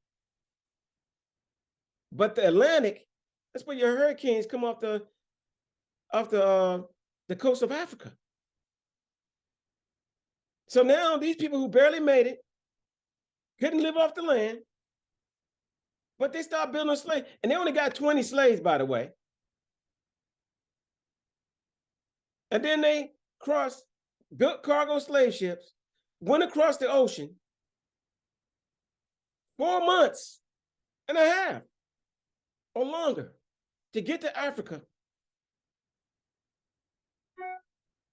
But the Atlantic, that's where your hurricanes come off the coast of Africa. So now these people who barely made it, couldn't live off the land, but they start building slaves. And they only got 20 slaves, by the way. And then they built cargo slave ships, went across the ocean, 4 months and a half or longer to get to Africa,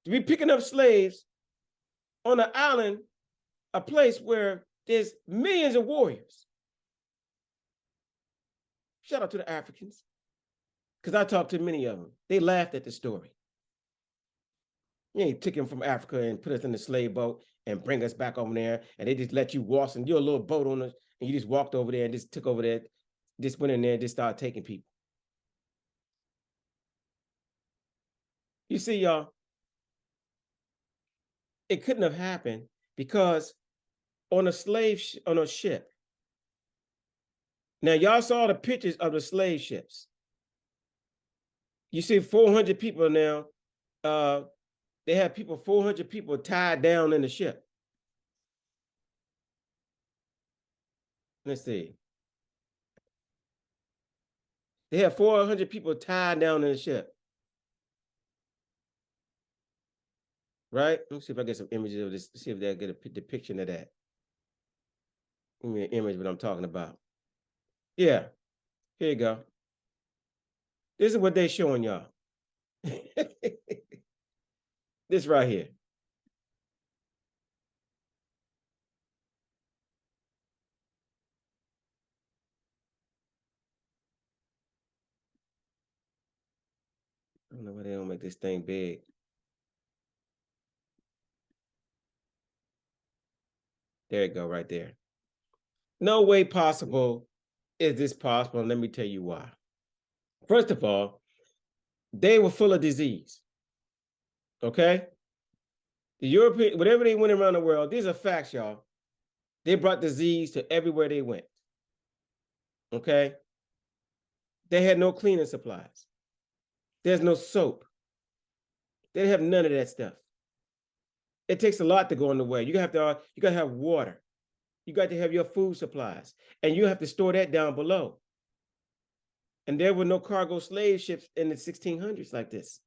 to be picking up slaves on an island, a place where there's millions of warriors. Shout out to the Africans, because I talked to many of them. They laughed at the story. You ain't took them from Africa and put us in the slave boat and bring us back over there, and they just let you walk, and you're a little boat on us, and you just walked over there and just took over there, just went in there and just started taking people. You see, y'all, it couldn't have happened because on a ship. Now, y'all saw the pictures of the slave ships. You see 400 people now. They have 400 people tied down in the ship. Let's see. They have 400 people tied down in the ship. Right? Let me see if I get some images of this, see if they'll get a depiction of that. Give me an image of what I'm talking about. Yeah, here you go. This is what they're showing y'all. This right here. I don't know why they don't make this thing big. There you go, right there. No way possible is this possible, and let me tell you why. First of all, they were full of disease, okay? The European, whatever they went around the world, these are facts, y'all. They brought disease to everywhere they went, okay? They had no cleaning supplies. There's no soap. They didn't have none of that stuff. It takes a lot to go on the way. You gotta have water. You got to have your food supplies, and you have to store that down below. And there were no cargo slave ships in the 1600s like this.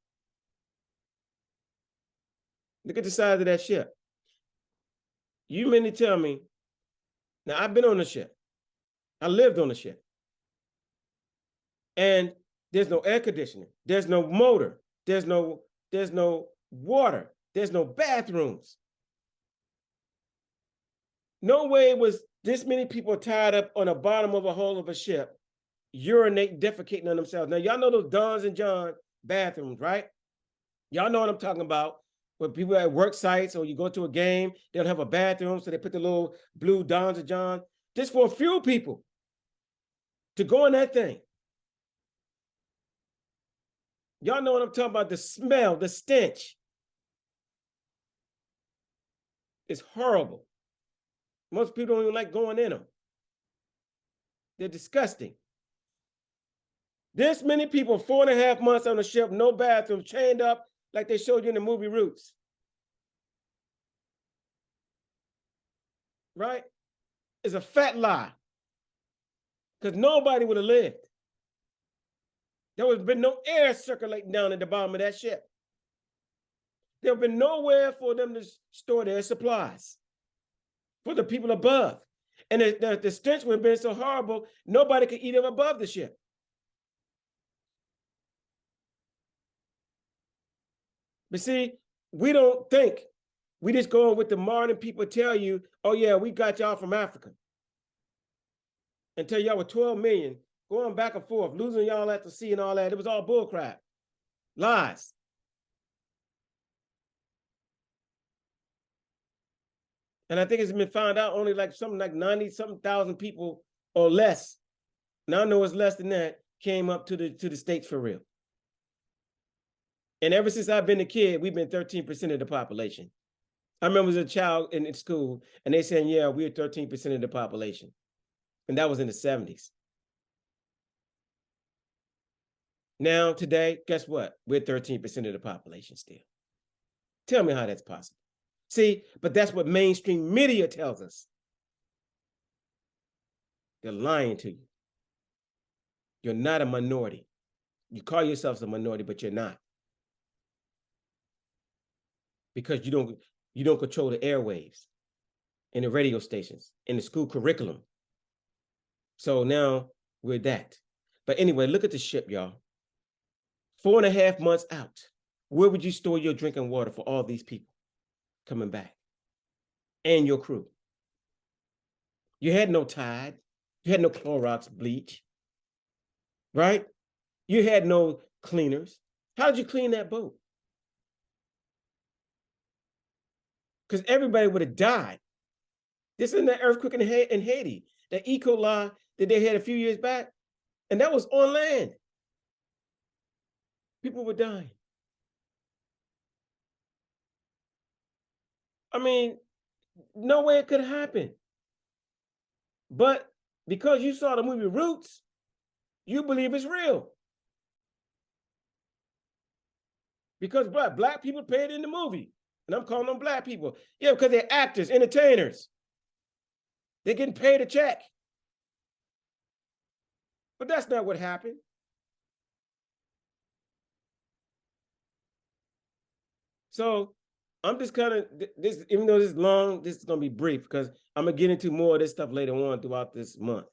Look at the size of that ship. You mean to tell me, now I've been on a ship. I lived on a ship. And there's no air conditioning. There's no motor. There's no water. There's no bathrooms. No way was this many people tied up on the bottom of a hull of a ship, urinating, defecating on themselves. Now, y'all know those Don's and John bathrooms, right? Y'all know what I'm talking about. When people at work sites or you go to a game, they don't have a bathroom, so they put the little blue Don's and John just for a few people to go in that thing. Y'all know what I'm talking about, the smell, the stench. It's horrible. Most people don't even like going in them. They're disgusting. This many people, 4.5 months on a ship, no bathroom, chained up like they showed you in the movie Roots. Right? It's a fat lie. Because nobody would have lived. There would have been no air circulating down at the bottom of that ship. There would have been nowhere for them to store their supplies for the people above. And the stench would have been so horrible, nobody could eat them above the ship. But see, we don't think We just go on with the modern people tell you, oh yeah, we got y'all from Africa. Until y'all were 12 million, going back and forth, losing y'all at the sea and all that. It was all bullcrap. Lies. And I think it's been found out only like something like 90-something thousand people or less. Now I know it's less than that, came up to the States for real. And ever since I've been a kid, we've been 13% of the population. I remember as a child in school, and they saying, yeah, we're 13% of the population. And that was in the 70s. Now, today, guess what? We're 13% of the population still. Tell me how that's possible. See, but that's what mainstream media tells us. They're lying to you. You're not a minority. You call yourselves a minority, but you're not. Because you don't control the airwaves and the radio stations and the school curriculum. So now we're that. But anyway, look at the ship, y'all. 4.5 months out. Where would you store your drinking water for all these people coming back? And your crew. You had no Tide. You had no Clorox bleach. Right? You had no cleaners. How did you clean that boat? Because everybody would have died. This is the earthquake in Haiti, the E. coli that they had a few years back, and that was on land. People were dying. I mean, no way it could happen. But because you saw the movie Roots, you believe it's real. Because black people paid in the movie. And I'm calling them black people. Yeah, because they're actors, entertainers. They're getting paid a check. But that's not what happened. So I'm just kind of, this, even though this is long, this is going to be brief because I'm going to get into more of this stuff later on throughout this month.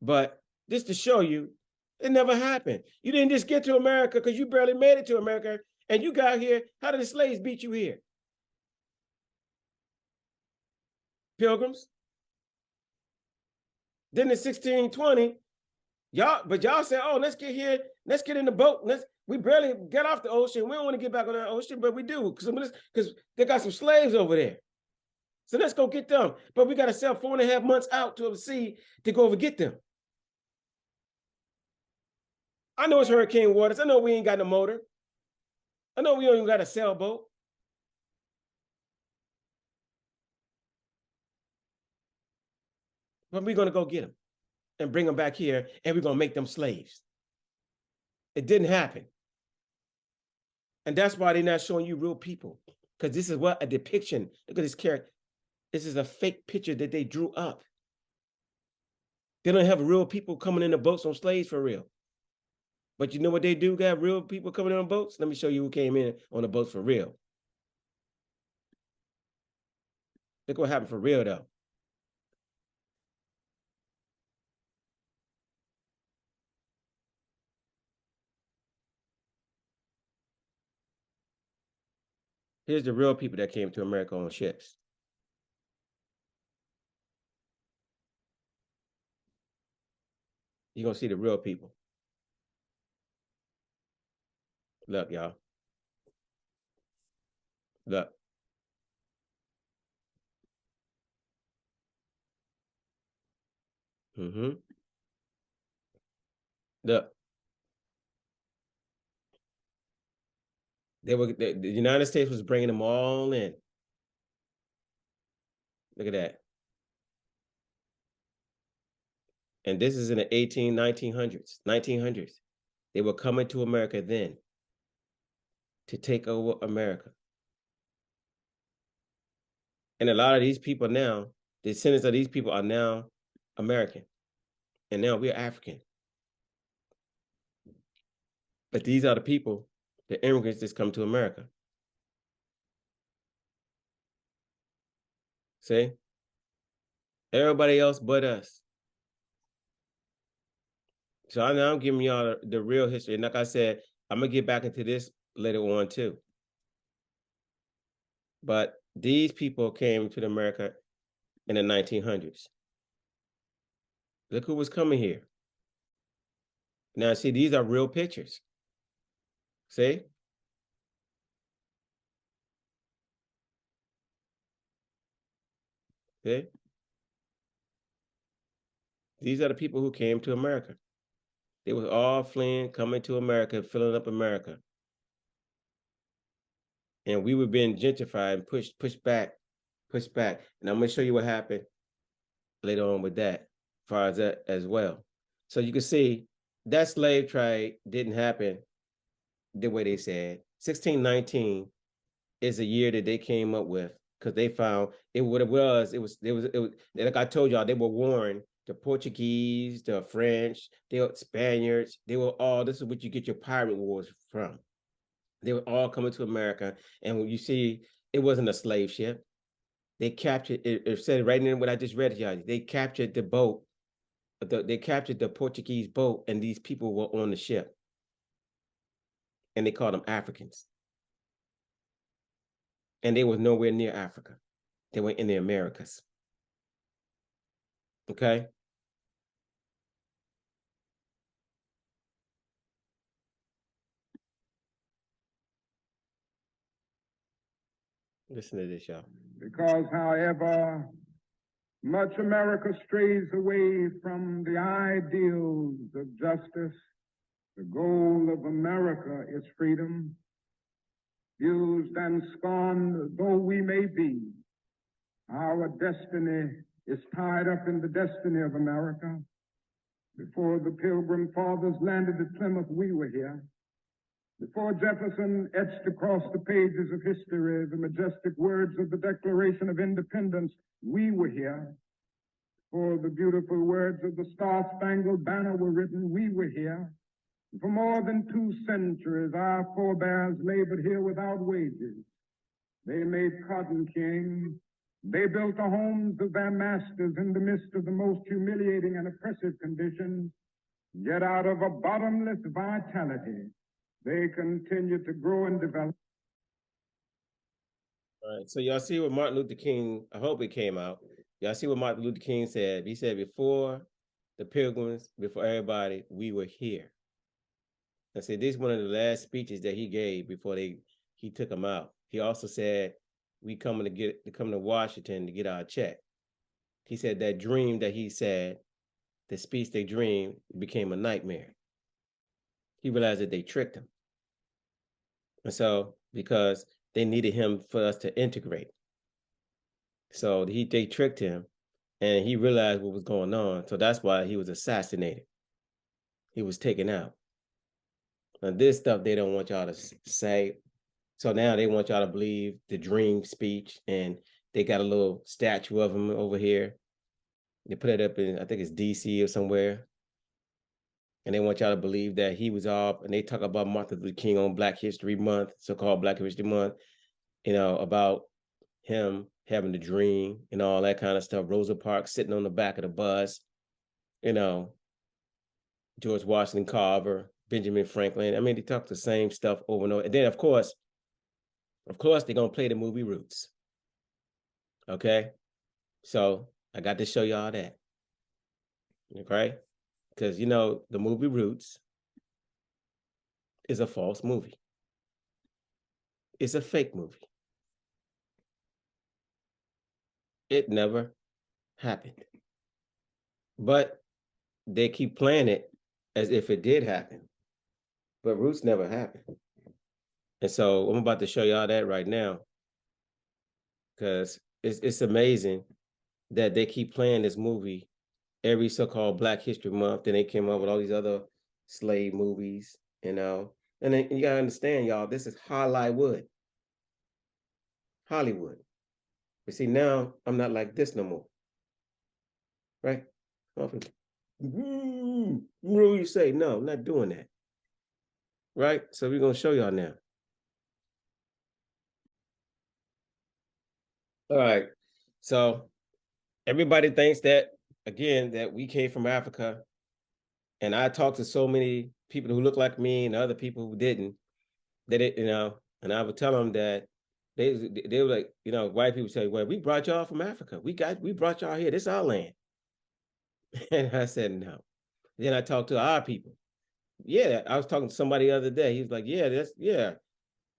But just to show you, it never happened. You didn't just get to America because you barely made it to America and you got here. How did the slaves beat you here? Pilgrims. Then in 1620, y'all said, oh, let's get here, let's get in the boat. We barely get off the ocean. We don't want to get back on the ocean, but we do because they got some slaves over there. So let's go get them. But we got to sail 4.5 months out to the sea to go over get them. I know it's hurricane waters. I know we ain't got no motor. I know we don't even got a sailboat. But we're going to go get them and bring them back here, and we're going to make them slaves. It didn't happen. And that's why they're not showing you real people, because this is what a depiction. Look at this character. This is a fake picture that they drew up. They don't have real people coming in the boats on slaves for real. But you know what they do? Got real people coming in on boats? Let me show you who came in on the boats for real. Look what happened for real, though. Here's the real people that came to America on ships. You're going to see the real people. Look, y'all. Look. Look. The United States was bringing them all in. Look at that. And this is in the 1900s. They were coming to America then to take over America. And a lot of these people now, the descendants of these people are now American. And now we're African. But these are the people, the immigrants that's come to America. See? Everybody else but us. So I'm giving y'all the real history. And like I said, I'm going to get back into this later on too. But These people came to America in the 1900s. Look who was coming here. Now, see, these are real pictures. See? See? These are the people who came to America. They were all fleeing, coming to America, filling up America. And we were being gentrified and pushed back. And I'm going to show you what happened later on with that, as far as that as well. So you can see that slave trade didn't happen the way they said. 1619 is a year that they came up with because they found it. What it was like I told y'all, they were warned. The Portuguese, the French, the Spaniards, they were all. This is what you get your pirate wars from. They were all coming to America, and when you see, it wasn't a slave ship. They captured it. It said right in what I just read to y'all. They captured the boat. They captured the Portuguese boat, and these people were on the ship, and they called them Africans. And they were nowhere near Africa. They were in the Americas. Okay? Listen to this, y'all. Because however much America strays away from the ideals of justice, the goal of America is freedom. Used and scorned though we may be, our destiny is tied up in the destiny of America. Before the Pilgrim Fathers landed at Plymouth, we were here. Before Jefferson etched across the pages of history the majestic words of the Declaration of Independence, we were here. Before the beautiful words of the Star-Spangled Banner were written, we were here. For more than 2 centuries, our forebears labored here without wages. They made cotton king. They built the homes of their masters in the midst of the most humiliating and oppressive conditions. Yet out of a bottomless vitality, they continue to grow and develop. All right, so y'all see what Martin Luther King, I hope it came out. Y'all see what Martin Luther King said. He said, before the Pilgrims, before everybody, we were here. I said, this is one of the last speeches that he gave before he took them out. He also said, we coming to Washington to get our check. He said that dream that he said, the speech they dreamed, became a nightmare. He realized that they tricked him. And so, because they needed him for us to integrate. So they tricked him, and he realized what was going on. So that's why he was assassinated. He was taken out. Now, this stuff they don't want y'all to say. So now they want y'all to believe the dream speech, and they got a little statue of him over here. They put it up in, I think it's DC or somewhere. And they want y'all to believe that he was off, and they talk about Martin Luther King on Black History Month, so-called Black History Month, about him having the dream and all that kind of stuff. Rosa Parks sitting on the back of the bus, George Washington Carver, Benjamin Franklin. I mean, they talk the same stuff over and over. And then, of course, they're going to play the movie Roots. Okay? So I got to show y'all that. Okay? Because, the movie Roots is a false movie. It's a fake movie. It never happened. But they keep playing it as if it did happen. But Roots never happened. And so I'm about to show y'all that right now. Because it's amazing that they keep playing this movie every so-called Black History Month. Then they came up with all these other slave movies, And then you gotta understand, y'all, this is Hollywood. Hollywood. But see, now I'm not like this no more. Right? What do you say? No, I'm not doing that. Right? So we're gonna show y'all now. All right. So everybody thinks that, again, that we came from Africa. And I talked to so many people who look like me and other people who didn't, and I would tell them that They were like, you know, white people say, well, we brought y'all from Africa. We brought y'all here. This is our land. And I said, no. Then I talked to our people. Yeah, I was talking to somebody the other day. He was like, yeah.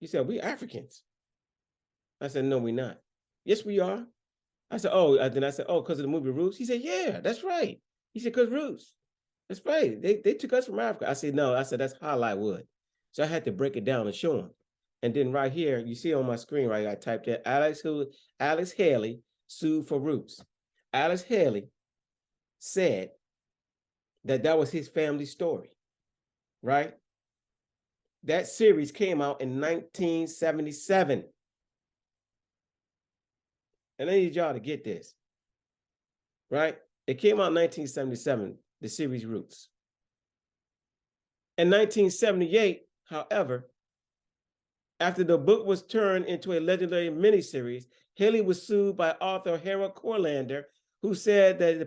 He said, we Africans. I said, no, we're not. Yes, we are. I said, oh, then I said, oh, because of the movie Roots? He said, yeah, that's right. He said, because Roots. That's right. They took us from Africa. I said, no, I said, that's Hollywood. So I had to break it down and show him. And then right here, you see on my screen, right, I typed in Alex Haley sued for Roots. Alex Haley said that was his family story, right? That series came out in 1977. And I need y'all to get this, right? It came out in 1977, the series Roots. In 1978, however, after the book was turned into a legendary miniseries, Haley was sued by author Harold Kurlander, who said that the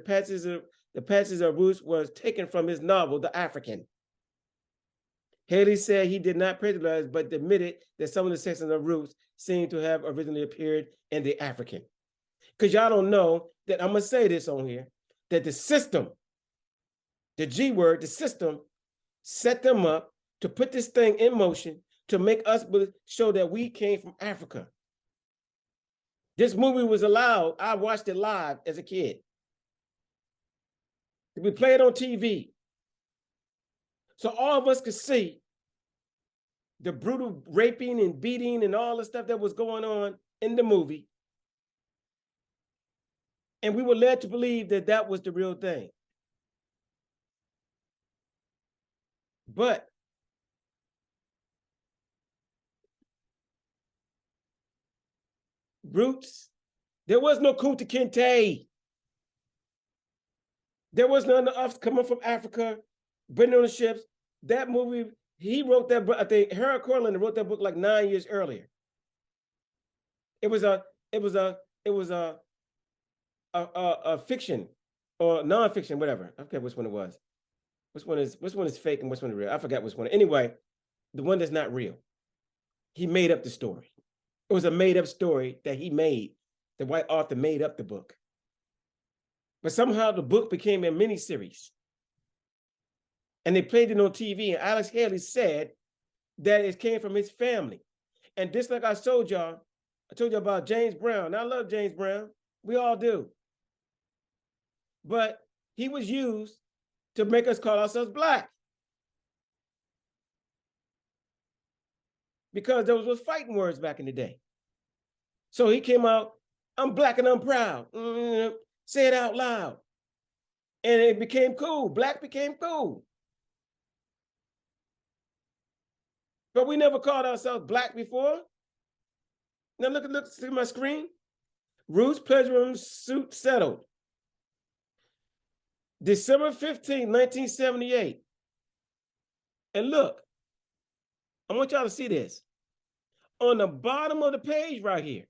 passages of Roots was taken from his novel, The African. Haley said he did not plagiarize, but admitted that some of the sections of Roots seemed to have originally appeared in The African. Because y'all don't know that, I'm going to say this on here, that the system, the G word, the system, set them up to put this thing in motion to make us show that we came from Africa. This movie was allowed, I watched it live as a kid. We played on TV. So all of us could see the brutal raping and beating and all the stuff that was going on in the movie. And we were led to believe that that was the real thing. But Roots, there was no Kunta Kinte. There was none of us coming from Africa, bringing on the ships. That movie, he wrote that book. I think Harold Kurlander wrote that book like 9 years earlier. It was a fiction or nonfiction, whatever. I forget which one it was. Which one is fake and which one is real? I forgot which one. Anyway, the one that's not real. He made up the story. It was a made-up story that he made. The white author made up the book. But somehow the book became a miniseries. And they played it on TV, and Alex Haley said that it came from his family. And just like I told y'all about James Brown. I love James Brown. We all do. But he was used to make us call ourselves Black. Because those were fighting words back in the day. So he came out, I'm Black and I'm proud. Say it out loud. And it became cool. Black became cool. But we never called ourselves Black before. Now look, see my screen. Roots plagiarism suit settled. December 15, 1978. And look, I want y'all to see this. On the bottom of the page right here.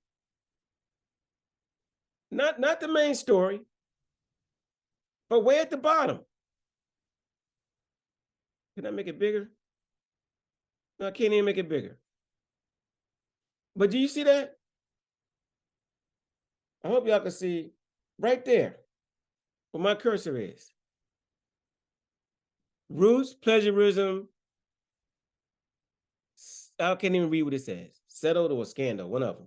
Not the main story, but way at the bottom. Can I make it bigger? No, I can't even make it bigger. But do you see that? I hope y'all can see right there where my cursor is. Roots, plagiarism. I can't even read what it says. Settled or scandal, one of them.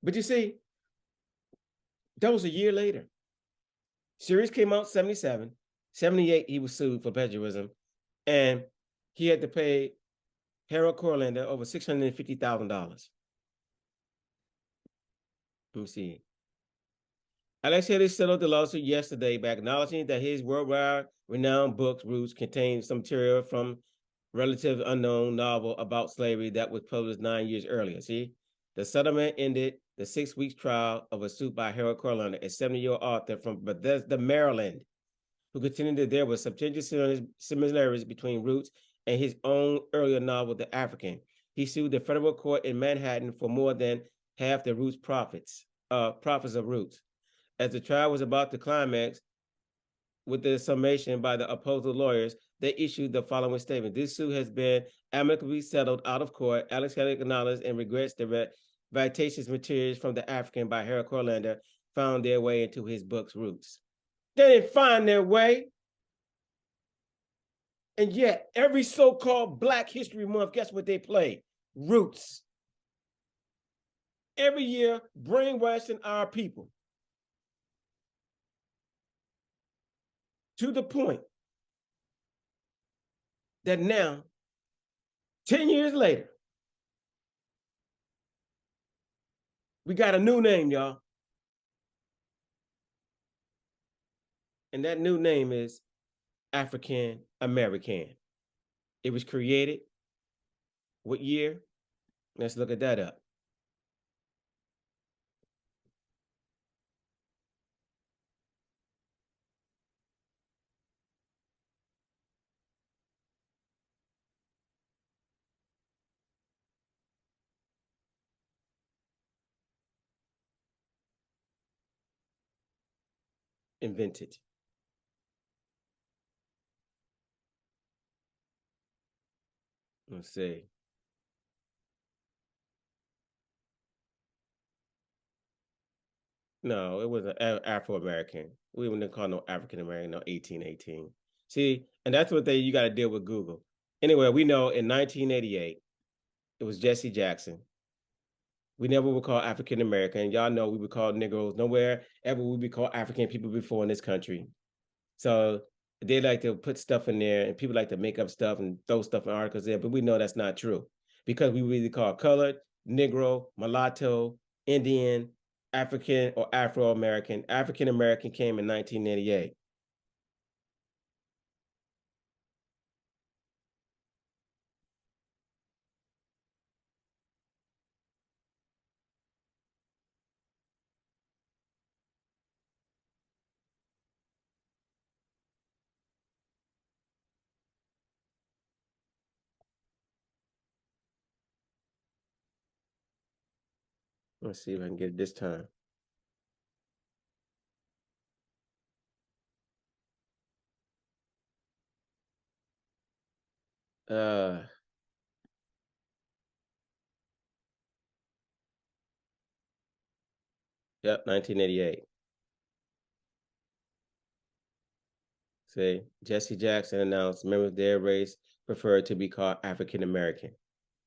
But you see, that was a year later. Series came out 77. 78, he was sued for plagiarism. And he had to pay Harold Kurlander over $650,000. Let me see. Alex Haley settled the lawsuit yesterday by acknowledging that his worldwide renowned book, Roots, contains some material from relative unknown novel about slavery that was published 9 years earlier. See, the settlement ended the 6 week trial of a suit by Harold Kurlander, a 70-year-old author from Bethesda, Maryland, who contended that there were substantial similarities between Roots and his own earlier novel, The African. He sued the federal court in Manhattan for more than half the Roots profits of Roots. As the trial was about to climax, with the summation by the opposing lawyers, they issued the following statement. This suit has been amicably settled out of court. Alex Haley acknowledged and regrets the vexatious materials from the African by Harold Corlander found their way into his book's roots. They didn't find their way. And yet, every so-called Black History Month, guess what they play? Roots. Every year, brainwashing our people. To the point that now, 10 years later, we got a new name, y'all. And that new name is African American. It was created, what year? Let's look at that up. Invented. Let's see. No, it was an Afro-American. We wouldn't call no African-American, no 1818. See, and that's what you got to deal with Google. Anyway, we know in 1988, it was Jesse Jackson. We never would call African-American. Y'all know we would call Negroes. Nowhere ever would we call African people before in this country. So they like to put stuff in there, and people like to make up stuff and throw stuff in articles there, but we know that's not true, because we really call colored, Negro, mulatto, Indian, African, or Afro-American. African-American came in 1988. Let's see if I can get it this time. Yep, 1988. See, Jesse Jackson announced members of their race preferred to be called African American.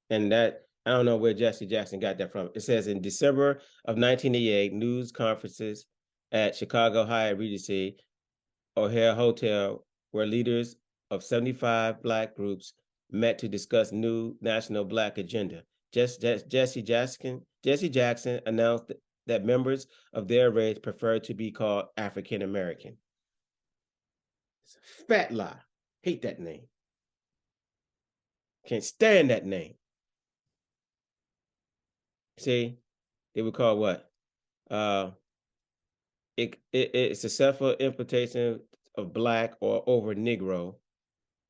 And that, I don't know where Jesse Jackson got that from. It says in December of 1988, news conferences at Chicago Hyatt Regency O'Hare Hotel, where leaders of 75 Black groups met to discuss new national Black agenda. Jesse Jackson announced that members of their race prefer to be called African American. It's a fat lie. Hate that name. Can't stand that name. See, they would call what? It's a self-implication of Black or over Negro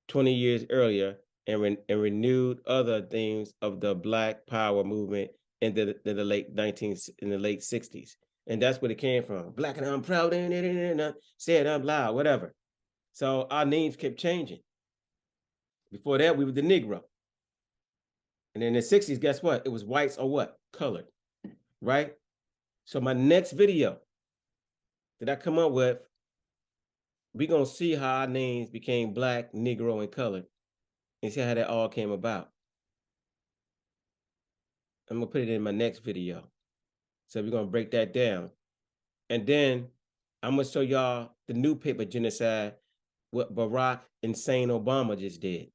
20 years earlier, and renewed other themes of the Black Power movement in the late 60s. And that's where it came from. Black and I'm proud, say it out loud, whatever. So our names kept changing. Before that, we were the Negro. And in the 60s, guess what? It was whites or what? Colored, right? So my next video that I come up with, we're going to see how our names became Black, Negro, and colored, and see how that all came about. I'm going to put it in my next video. So we're going to break that down. And then I'm going to show y'all the new paper genocide, what Barack Insane Obama just did.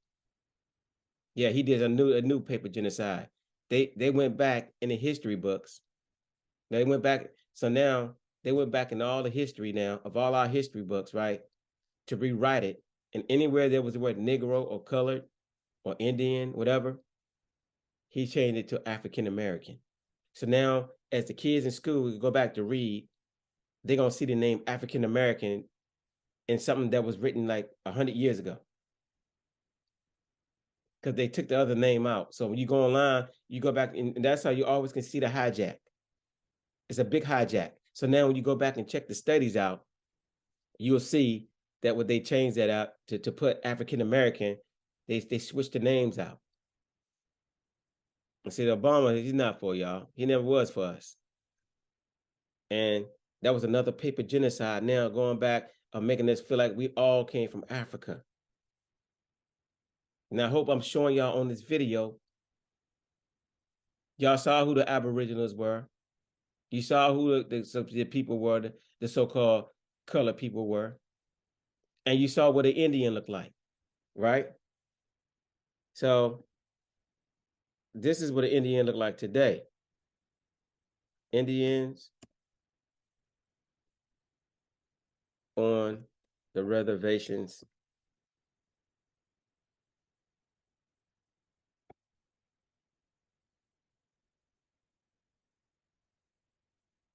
Yeah, he did a new paper genocide. They went back in the history books. They went back. So now they went back in all the history now of all our history books, right? To rewrite it. And anywhere there was the word Negro or colored or Indian, whatever, he changed it to African American. So now as the kids in school go back to read, they're going to see the name African American in something that was written like 100 years ago. Because they took the other name out. So when you go online, you go back, and that's how you always can see the hijack. It's a big hijack. So now when you go back and check the studies out, you'll see that when they changed that out to put African American, they switched the names out. And see, Obama, he's not for y'all. He never was for us. And that was another paper genocide now going back of making us feel like we all came from Africa. And I hope I'm showing y'all on this video. Y'all saw who the Aboriginals were. You saw who the people were, the so-called colored people were. And you saw what an Indian looked like, right? So this is what an Indian looked like today. Indians on the reservations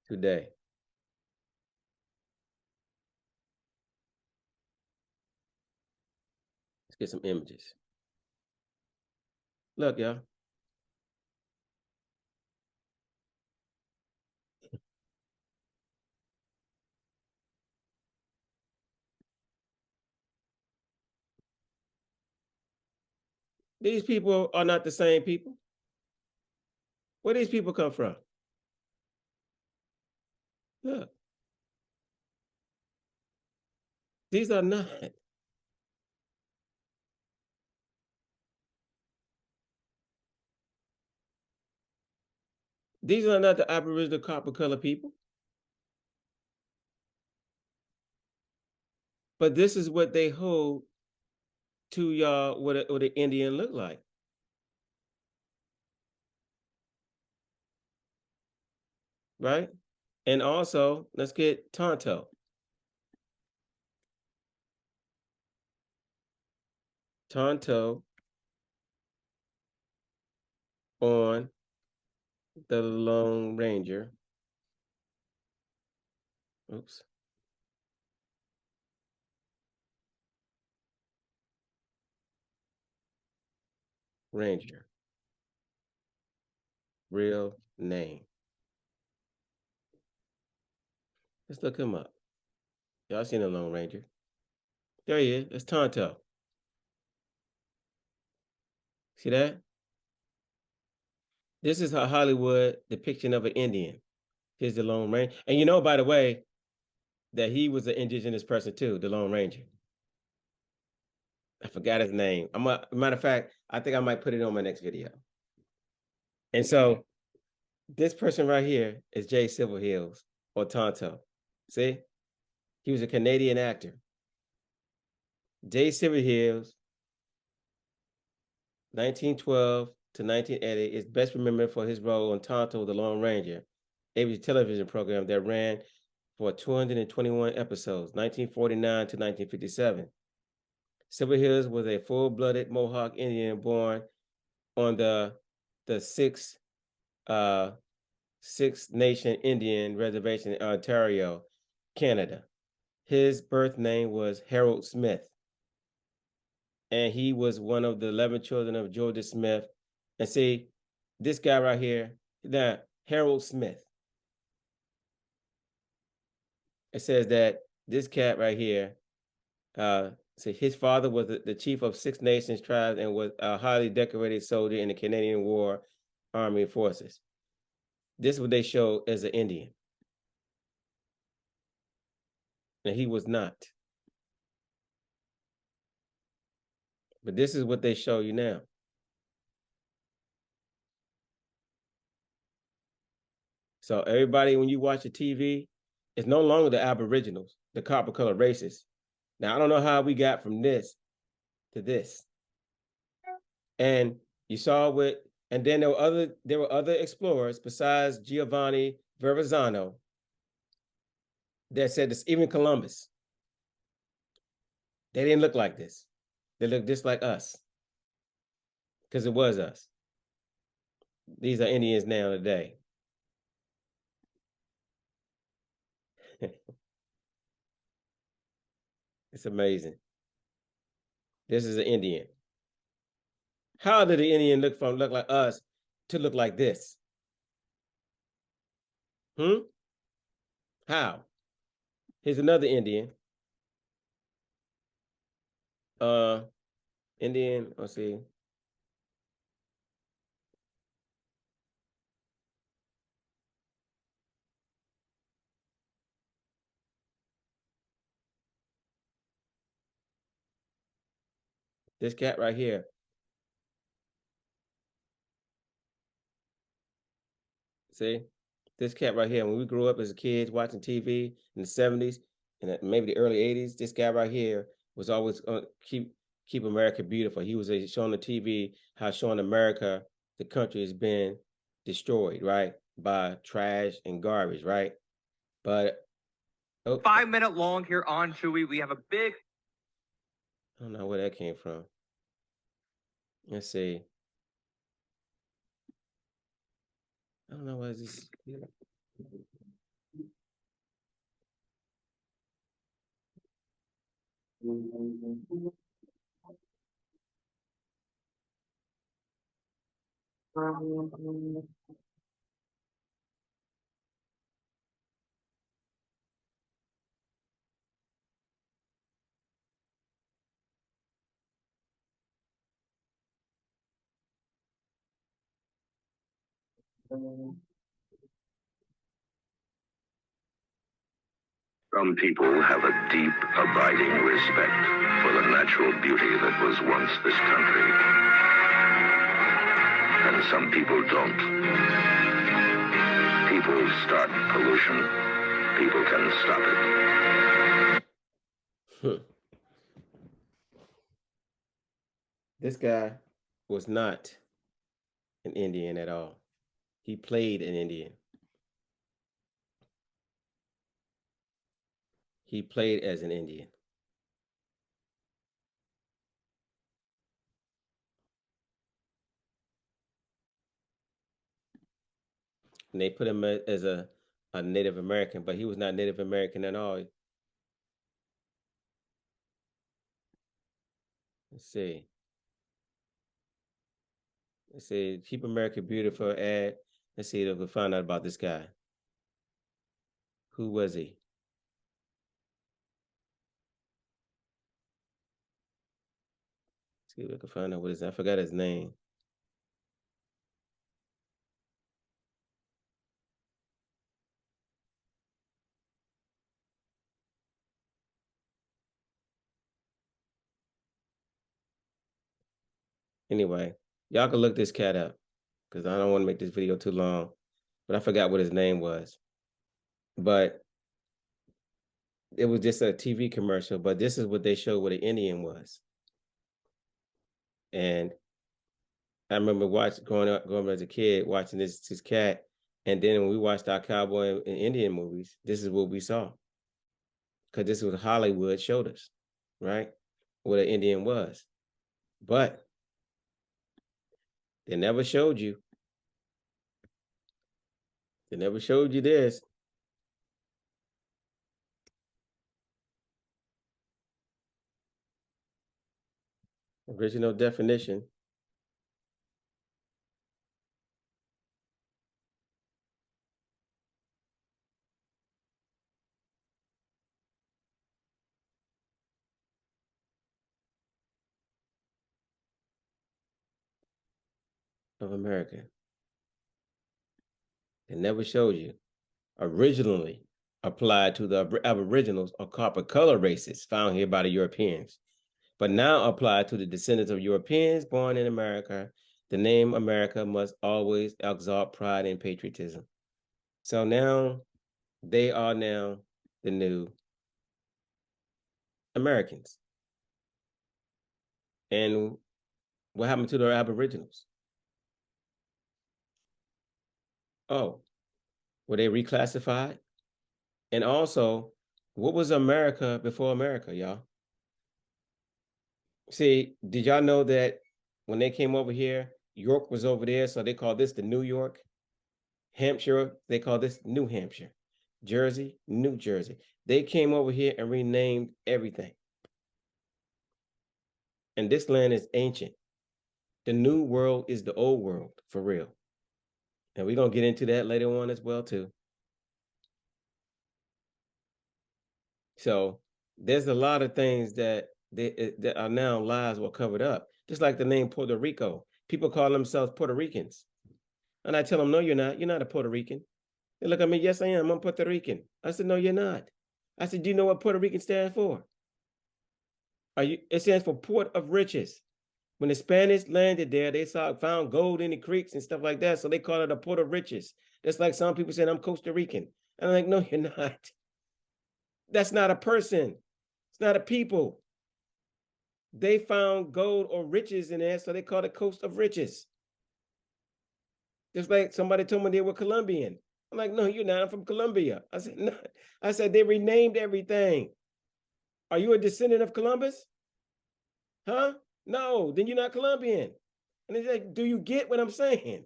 today. Let's get some images. Look, y'all. These people are not the same people. Where these people come from? Look. These are not. These are not the Aboriginal copper color people. But this is what they hold to y'all, what an Indian look like. Right? And also, let's get Tonto. Tonto on the Lone Ranger. Oops. Ranger. Real name. Let's look him up. Y'all seen the Lone Ranger. There he is. It's Tonto. See that? This is a Hollywood depiction of an Indian. Here's the Lone Ranger. And you know, by the way, that he was an indigenous person too, the Lone Ranger. I forgot his name. Matter of fact, I think I might put it on my next video. And so this person right here is Jay Silverheels or Tonto. See? He was a Canadian actor. Jay Silverheels, 1912 to 1980, is best remembered for his role on Tonto the Lone Ranger, ABC television program that ran for 221 episodes, 1949 to 1957. Silverheels was a full-blooded Mohawk Indian born on the Six Nation Indian Reservation in Ontario, Canada. His birth name was Harold Smith. And he was one of the 11 children of George Smith. And see, this guy right here, now Harold Smith. It says that this cat right here, so his father was the chief of Six Nations tribes and was a highly decorated soldier in the Canadian War Army Forces. This is what they show as an Indian. And he was not. But this is what they show you now. So everybody, when you watch the TV, it's no longer the Aboriginals, the copper color races. Now, I don't know how we got from this to this. And you saw what, and then there were other explorers besides Giovanni Verrazzano that said this, even Columbus. They didn't look like this. They looked just like us. Because it was us. These are Indians now today. It's amazing. This is an Indian. How did the Indian look like us to look like this? How? Here's another Indian. Indian, let's see. This cat right here. See, this cat right here. When we grew up as kids watching TV in the 70s and maybe the early 80s, this guy right here was always keep America beautiful. He was showing the TV how showing America, the country has been destroyed, right, by trash and garbage, right? But 5 minute long here on Chewy. We have a big. I don't know where that came from. Let's see. I don't know what is this. Some people have a deep, abiding respect for the natural beauty that was once this country. And some people don't. People start pollution. People can stop it. This guy was not an Indian at all. He played an Indian. He played as an Indian. And they put him as a Native American, but he was not Native American at all. Let's see. Let's see. Keep America Beautiful ad. Let's see if we find out about this guy. Who was he? Let's see if we can find out what his. I forgot his name. Anyway, y'all can look this cat up because I don't want to make this video too long. But I forgot what his name was. But it was just a TV commercial. But this is what they showed what an Indian was. And I remember growing up as a kid, watching this cat. And then when we watched our cowboy and Indian movies, this is what we saw. Because this was Hollywood showed us, right? What an Indian was. But they never showed you. They never showed you this. Original definition. Of America. They never showed you. Originally applied to the Aboriginals or copper color races found here by the Europeans, but now applied to the descendants of Europeans born in America. The name America must always exalt pride and patriotism. So now they are now the new Americans. And what happened to the Aboriginals? Oh, were they reclassified? And also, what was America before America, y'all? See, did y'all know that when they came over here, York was over there, so they call this the New York. Hampshire, they call this New Hampshire. Jersey, New Jersey. They came over here and renamed everything. And this land is ancient. The new world is the old world, for real. And we're going to get into that later on as well, too. So there's a lot of things that that are now lies were covered up. Just like the name Puerto Rico. People call themselves Puerto Ricans. And I tell them, no, you're not. You're not a Puerto Rican. They look at me, yes, I am. I'm Puerto Rican. I said, no, you're not. I said, do you know what Puerto Rican stands for? It stands for Port of Riches. When the Spanish landed there, they found gold in the creeks and stuff like that. So they call it a Port of Riches. That's like some people saying I'm Costa Rican. And I'm like, no, you're not. That's not a person. It's not a people. They found gold or riches in there, so they call it Coast of Riches. Just like somebody told me they were Colombian. I'm like, no, you're not. I'm from Colombia. I said, no. I said, they renamed everything. Are you a descendant of Columbus? Huh? No, then you're not Colombian. And it's like, do you get what I'm saying?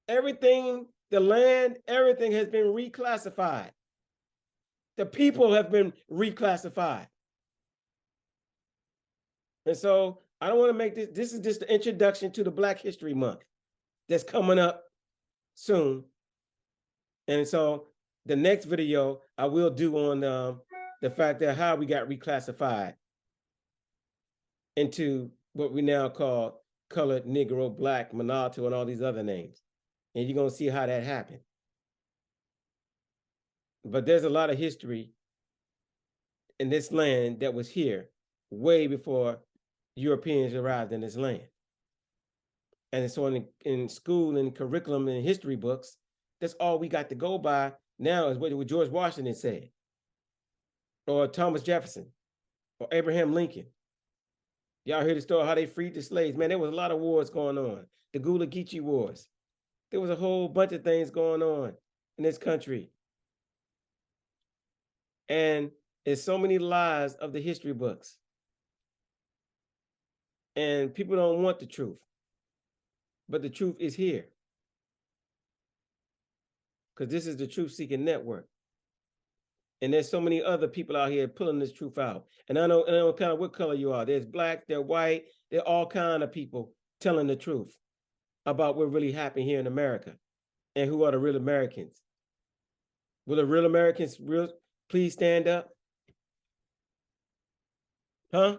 Everything, the land, everything has been reclassified. The people have been reclassified. And so I don't want to make this is just the introduction to the Black History Month that's coming up soon. And so the next video I will do on the fact that how we got reclassified into what we now call colored, Negro, Black, mulatto, and all these other names. And you're going to see how that happened. But there's a lot of history in this land that was here way before Europeans arrived in this land. And so in school and curriculum and history books, that's all we got to go by now is what George Washington said, or Thomas Jefferson, or Abraham Lincoln. Y'all heard the story how they freed the slaves. Man, there was a lot of wars going on. The Gullah Geechee Wars. There was a whole bunch of things going on in this country. And there's so many lies of the history books. And people don't want the truth. But the truth is here. Because this is the Truth Seeking Network. And there's so many other people out here pulling this truth out. And I know kind of what color you are. There's black, there's white, there are all kind of people telling the truth about what really happened here in America and who are the real Americans. Will the real Americans please stand up? Huh?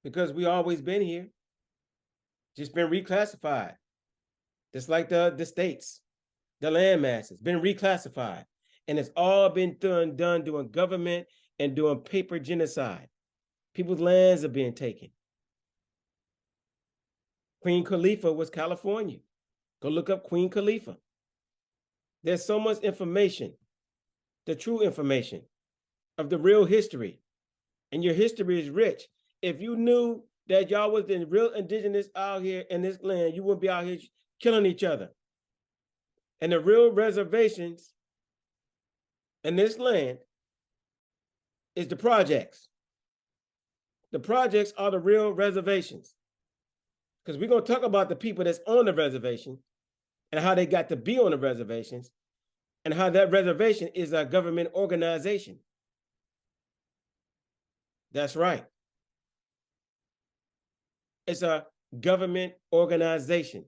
Because we always been here. Just been reclassified. Just like the states, the land masses, been reclassified. And it's all been done doing government and doing paper genocide. People's lands are being taken. Queen Khalifa was California. Go look up Queen Khalifa. There's so much information, the true information of the real history. And your history is rich. If you knew that y'all was the real indigenous out here in this land, you wouldn't be out here killing each other. And the real reservations in this land is the projects. The projects are the real reservations. Because we're going to talk about the people that's on the reservation and how they got to be on the reservations and how that reservation is a government organization. That's right. It's a government organization.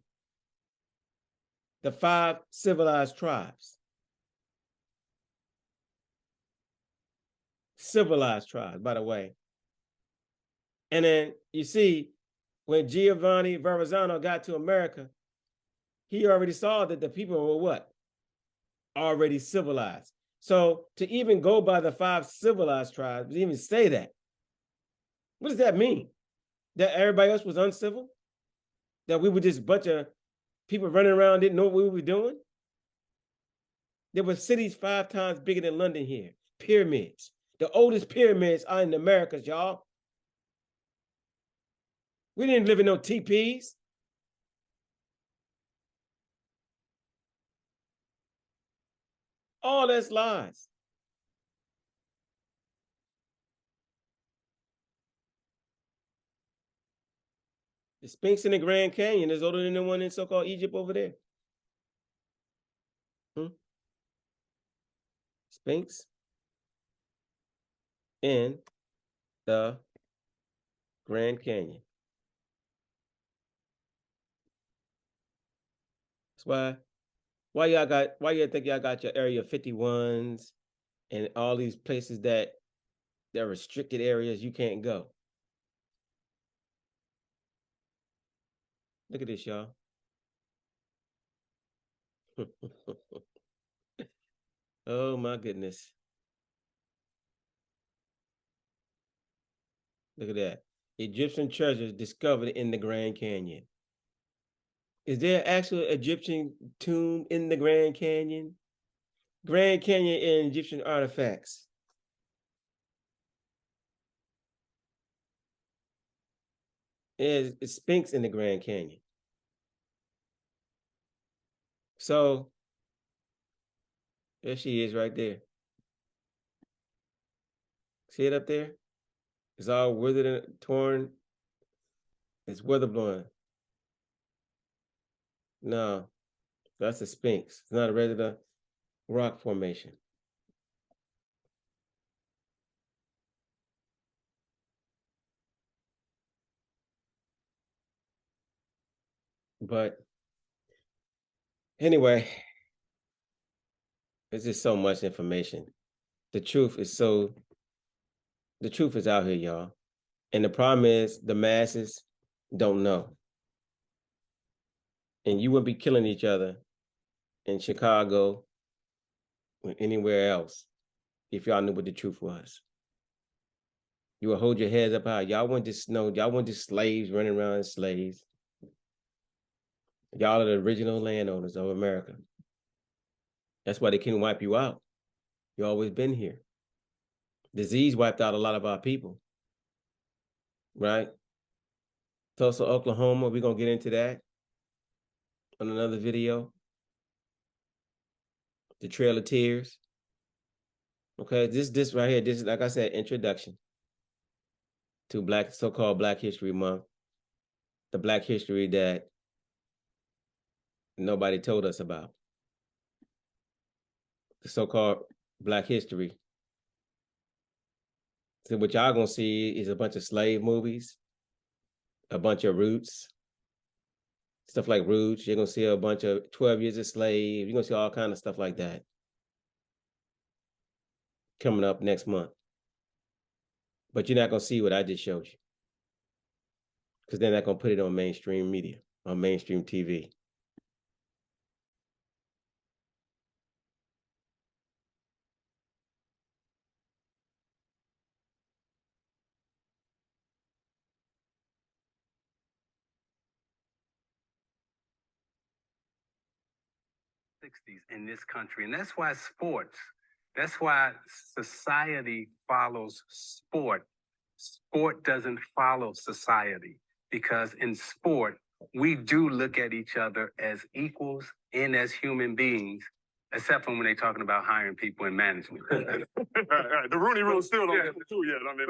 The 5 civilized tribes. Civilized tribes, by the way. And then you see, when Giovanni Verrazzano got to America, he already saw that the people were what? Already civilized. So to even go by the 5 civilized tribes, even say that, what does that mean? That everybody else was uncivil? That we were just a bunch of people running around, didn't know what we were doing? There were cities 5 times bigger than London here. Pyramids. The oldest pyramids are in the Americas, y'all. We didn't live in no teepees. All that's lies. The Sphinx in the Grand Canyon is older than the one in so-called Egypt over there. Sphinx in the Grand Canyon. That's why you think y'all got your Area 51s and all these places that There are restricted areas you can't go. Look at this, y'all. Oh my goodness. Look at that. Egyptian treasures discovered in the Grand Canyon. Is there actual Egyptian tomb in the Grand Canyon? Grand Canyon and Egyptian artifacts. There's a Sphinx in the Grand Canyon. So there she is right there. See it up there? It's all withered and torn. It's weather blowing. No, that's a Sphinx. It's not a regular rock formation. But anyway, there's just so much information. The truth is out here, y'all. And the problem is the masses don't know. And you wouldn't be killing each other in Chicago or anywhere else if y'all knew what the truth was. You would hold your heads up high. Y'all weren't just slaves running around as slaves. Y'all are the original landowners of America. That's why they couldn't wipe you out. You always been here. Disease wiped out a lot of our people, right? Tulsa, Oklahoma, we're gonna get into that on another video. The Trail of Tears. Okay, this right here, this is, like I said, introduction to so-called Black History Month. The Black history that nobody told us about. The so-called Black history. So what y'all gonna see is a bunch of slave movies, a bunch of Roots, stuff like Roots. You're gonna see a bunch of 12 Years a Slave. You're gonna see all kind of stuff like that coming up next month. But you're not gonna see what I just showed you, because they're not gonna put it on mainstream media, on mainstream TV. In this country. And that's why that's why society follows sport. Sport doesn't follow society, because in sport, we do look at each other as equals and as human beings, except for when they're talking about hiring people in management. The Rooney Rule still don't get through yet. I mean,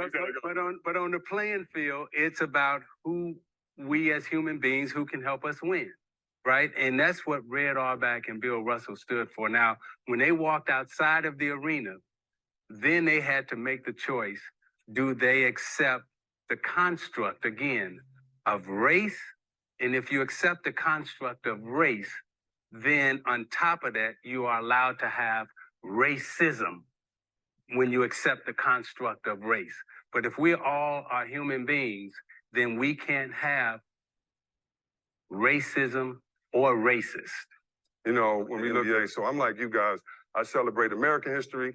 but on the playing field, it's about who we as human beings, who can help us win. Right? And that's what Red Auerbach and Bill Russell stood for. Now, when they walked outside of the arena, then they had to make the choice. Do they accept the construct, again, of race? And if you accept the construct of race, then on top of that, you are allowed to have racism when you accept the construct of race. But if we all are human beings, then we can't have racism or racist. you know, when we look at it, so I'm like you guys, I celebrate American history,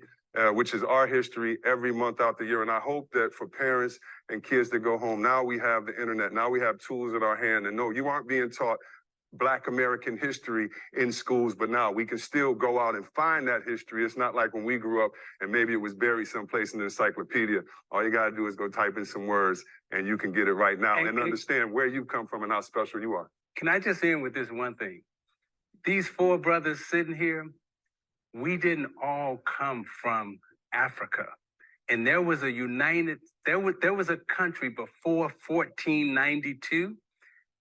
which is our history, every month out the year. And I hope that for parents and kids that go home, now we have the internet, now we have tools at our hand. And no, you aren't being taught Black American history in schools, but now we can still go out and find that history. It's not like when we grew up and maybe it was buried someplace in the encyclopedia. All you got to do is go type in some words and you can get it right now and understand where you come from and how special you are. Can I just end with this one thing? These four brothers sitting here, we didn't all come from Africa. And there was a there was a country before 1492,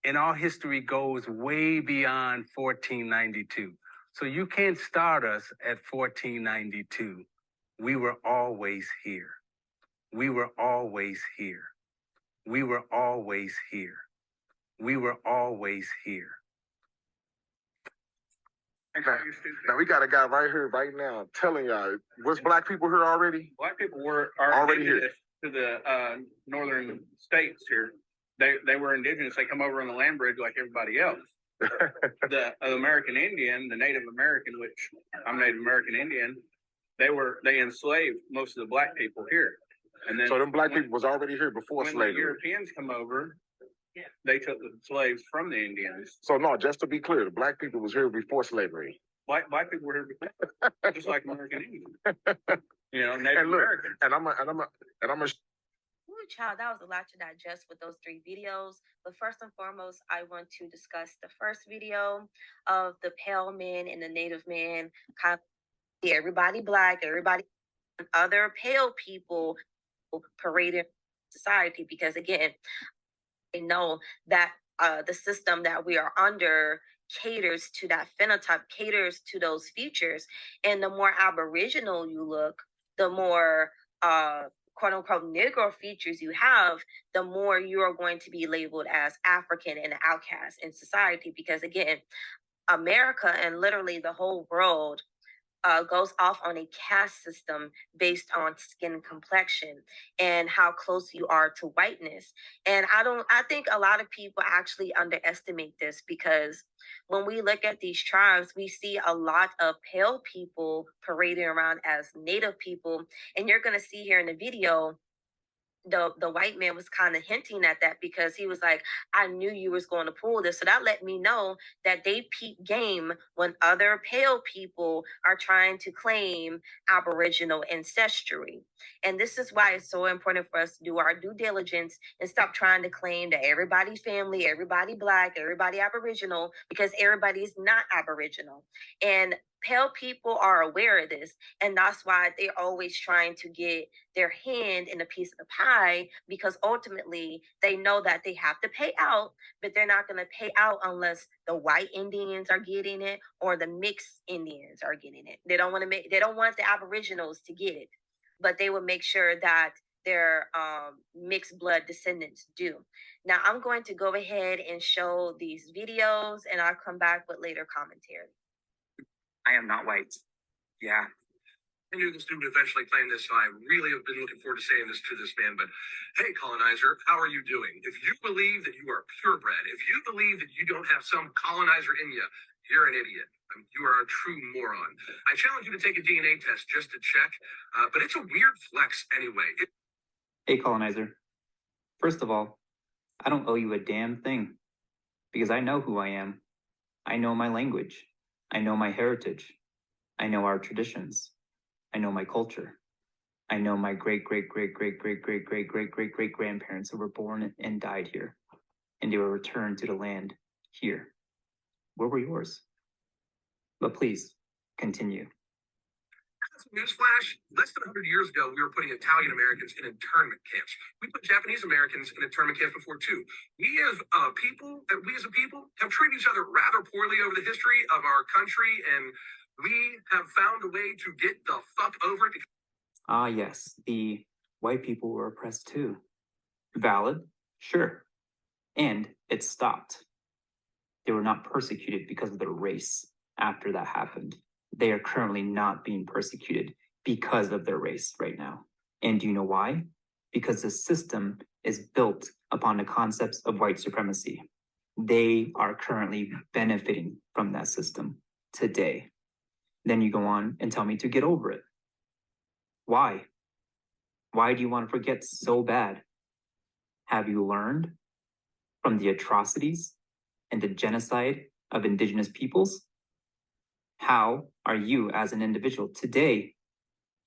and our history goes way beyond 1492. So you can't start us at 1492. We were always here. We were always here. We were always here. We were always here. Now we got a guy right here, right now, telling y'all, was black people here already? Black people are Already indigenous to the northern states here. They were indigenous. They come over on the land bridge like everybody else. The American Indian, the Native American, which I'm Native American Indian, they enslaved most of the black people here. And then So them black people was already here before when slavery. the Europeans come over, they took the slaves from the Indians. So no, just to be clear, the black people was here before slavery. Black people were here before, just like American Indians. You know, Native And look, Americans. and I'm a Ooh, child, that was a lot to digest with those 3 videos. But first and foremost, I want to discuss the first video of the pale man and the native man. Kind of everybody black, everybody other pale people parading society, because again, they know that the system that we are under caters to that phenotype, caters to those features. And the more Aboriginal you look, the more quote unquote Negro features you have, the more you are going to be labeled as African and outcast in society. Because again, America and literally the whole world goes off on a caste system based on skin complexion and how close you are to whiteness. And I think a lot of people actually underestimate this, because when we look at these tribes, we see a lot of pale people parading around as native people. And you're going to see here in the video, the white man was kind of hinting at that, because he was like, I knew you was going to pull this. So that let me know that they peep game when other pale people are trying to claim Aboriginal ancestry. And this is why it's so important for us to do our due diligence and stop trying to claim that everybody's family, everybody black, everybody Aboriginal, because everybody is not Aboriginal. And pale people are aware of this, and that's why they're always trying to get their hand in a piece of the pie, because ultimately they know that they have to pay out, but they're not going to pay out unless the white Indians are getting it or the mixed Indians are getting it. They don't want the Aboriginals to get it, but they will make sure that their mixed blood descendants do. Now I'm going to go ahead and show these videos, and I'll come back with later commentary. I am not white. Yeah. I knew this dude would eventually claim this, so I really have been looking forward to saying this to this man. But hey, colonizer, how are you doing? If you believe that you are purebred, if you believe that you don't have some colonizer in you, you're an idiot. You are a true moron. I challenge you to take a DNA test just to check, but it's a weird flex anyway. Hey, colonizer. First of all, I don't owe you a damn thing, because I know who I am. I know my language. I know my heritage. I know our traditions. I know my culture. I know my great-great-great-great-great-great-great-great-great-great-grandparents who were born and died here, and they were returned to the land here. Where were yours? But please, continue. Newsflash, less than 100 years ago, we were putting Italian Americans in internment camps. We put Japanese Americans in internment camps before too. We as a people have treated each other rather poorly over the history of our country, and we have found a way to get the fuck over it. Ah, yes, the white people were oppressed too. Valid, sure. And it stopped. They were not persecuted because of their race after that happened. They are currently not being persecuted because of their race right now. And do you know why? Because the system is built upon the concepts of white supremacy. They are currently benefiting from that system today. Then you go on and tell me to get over it. Why? Why do you want to forget so bad? Have you learned from the atrocities and the genocide of indigenous peoples? How are you as an individual today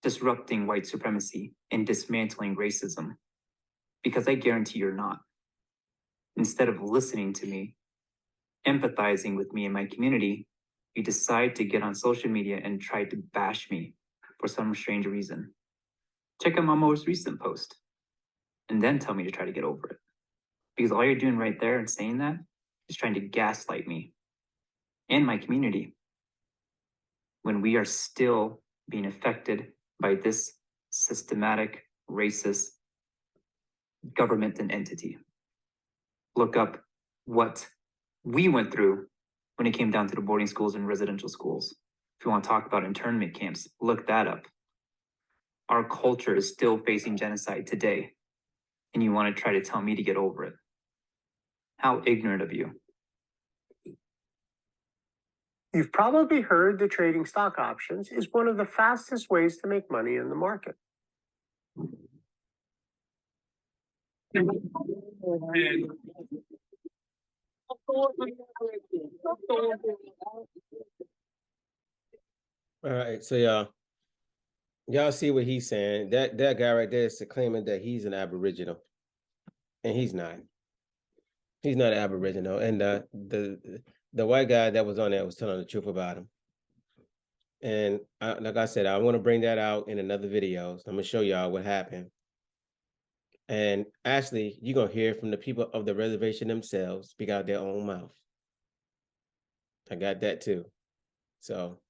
disrupting white supremacy and dismantling racism? Because I guarantee you're not. Instead of listening to me, empathizing with me and my community, you decide to get on social media and try to bash me for some strange reason. Check out my most recent post and then tell me to try to get over it. Because all you're doing right there and saying that is trying to gaslight me and my community when we are still being affected by this systematic, racist government and entity. Look up what we went through when it came down to the boarding schools and residential schools. If you want to talk about internment camps, look that up. Our culture is still facing genocide today, and you want to try to tell me to get over it. How ignorant of you. You've probably heard that trading stock options is one of the fastest ways to make money in the market. All right, so y'all see what he's saying. That guy right there is claiming that he's an Aboriginal, and he's not. He's not Aboriginal, and the white guy that was on there was telling the truth about him. And like I said, I want to bring that out in another video. So I'm gonna show y'all what happened. And actually, you're gonna hear from the people of the reservation themselves speak out their own mouth. I got that too. So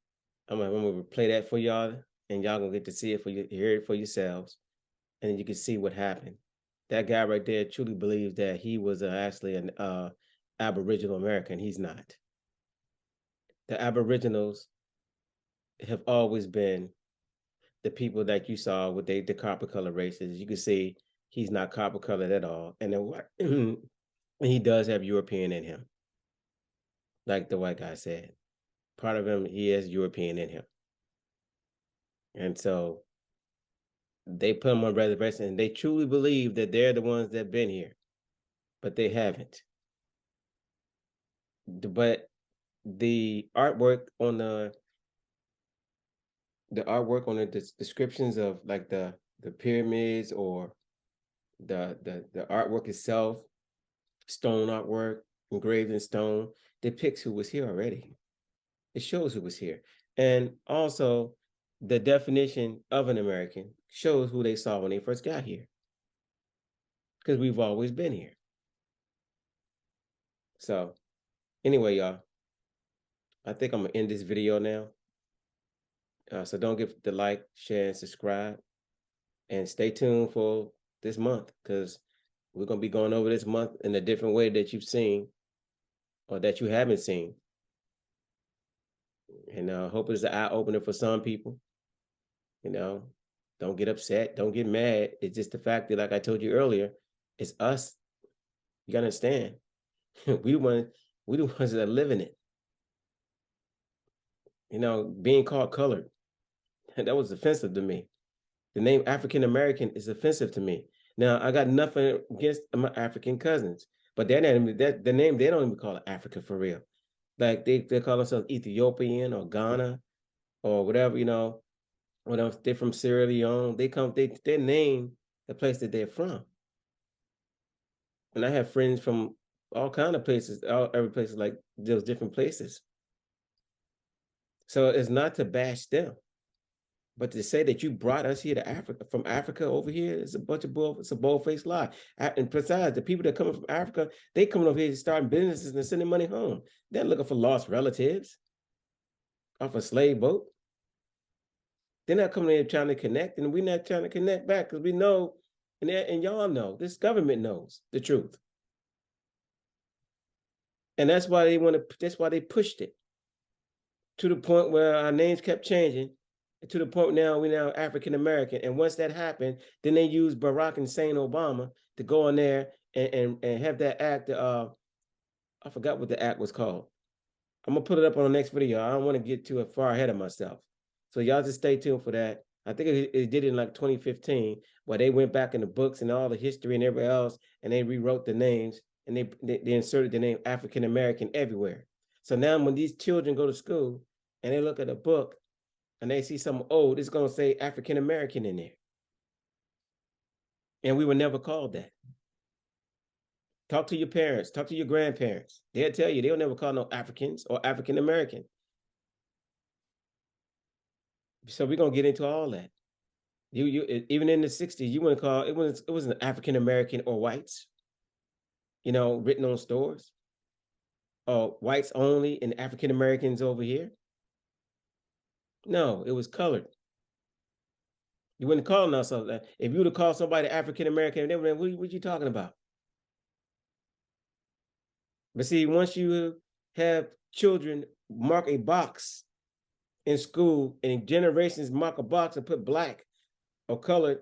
I'm gonna play that for y'all, and y'all gonna get to see it hear it for yourselves, and you can see what happened. That guy right there truly believes that he was actually an Aboriginal American. He's not. The Aboriginals have always been the people that you saw with the copper color races. You can see he's not copper colored at all, and then he does have European in him, like the white guy said. Part of him, he has European in him, and so they put him on reservation, and they truly believe that they're the ones that been here, but they haven't. But the artwork on the descriptions of like the pyramids or the artwork itself, stone artwork engraved in stone, depicts who was here already. It shows who was here, and also the definition of an American shows who they saw when they first got here, because we've always been here. So anyway, y'all, I think I'm gonna end this video now. So don't forget to like, share, and subscribe, and stay tuned for this month, because we're gonna be going over this month in a different way that you've seen or that you haven't seen. And I hope it's an eye opener for some people. You know, don't get upset, don't get mad. It's just the fact that, like I told you earlier, it's us. You gotta understand. we the ones that are living it. You know, being called colored, that was offensive to me. The name African American is offensive to me. Now, I got nothing against my African cousins, but the name, they don't even call it Africa for real. Like they call themselves Ethiopian or Ghana or whatever, you know. When they're from Sierra Leone, they name the place that they're from. And I have friends from all kind of places, every place, like those different places. So it's not to bash them, but to say that you brought us here to Africa, from Africa over here, it's a bunch of bull. It's a bold-faced lie. And besides, the people that come from Africa, they coming over here starting businesses and sending money home. They're looking for lost relatives off a slave boat. They're not coming in trying to connect, and we're not trying to connect back, because we know, and y'all know, this government knows the truth. And that's why they pushed it to the point where our names kept changing, to the point now we're now African American. And once that happened, then they used Barack Hussein Obama to go in there and have that act. I forgot what the act was called. I'm gonna put it up on the next video. I don't want to get too far ahead of myself. So y'all just stay tuned for that. I think it did it in like 2015, where they went back in the books and all the history and everywhere else, and they rewrote the names, and they inserted the name African American everywhere. So now when these children go to school and they look at a book and they see something old, it's gonna say African American in there. And we were never called that. Talk to your parents, talk to your grandparents. They'll tell you they'll never call no Africans or African American. So we're gonna get into all that. You even in the 60s, you want to call it wasn't African American or whites, you know, written on stores, or whites only and African Americans over here. No, it was colored. You wouldn't call them something that. If you would have called somebody African American, they would have, what you talking about? But see, once you have children mark a box in school, and generations mark a box and put black or colored,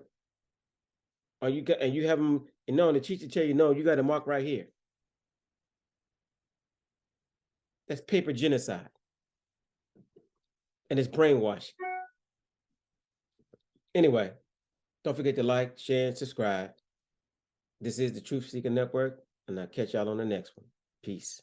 or you have them, and no, the teacher tell you, no, you got to mark right here. That's paper genocide. And it's brainwashing. Anyway, don't forget to like, share, and subscribe. This is the Truth Seeker Network, and I'll catch y'all on the next one. Peace.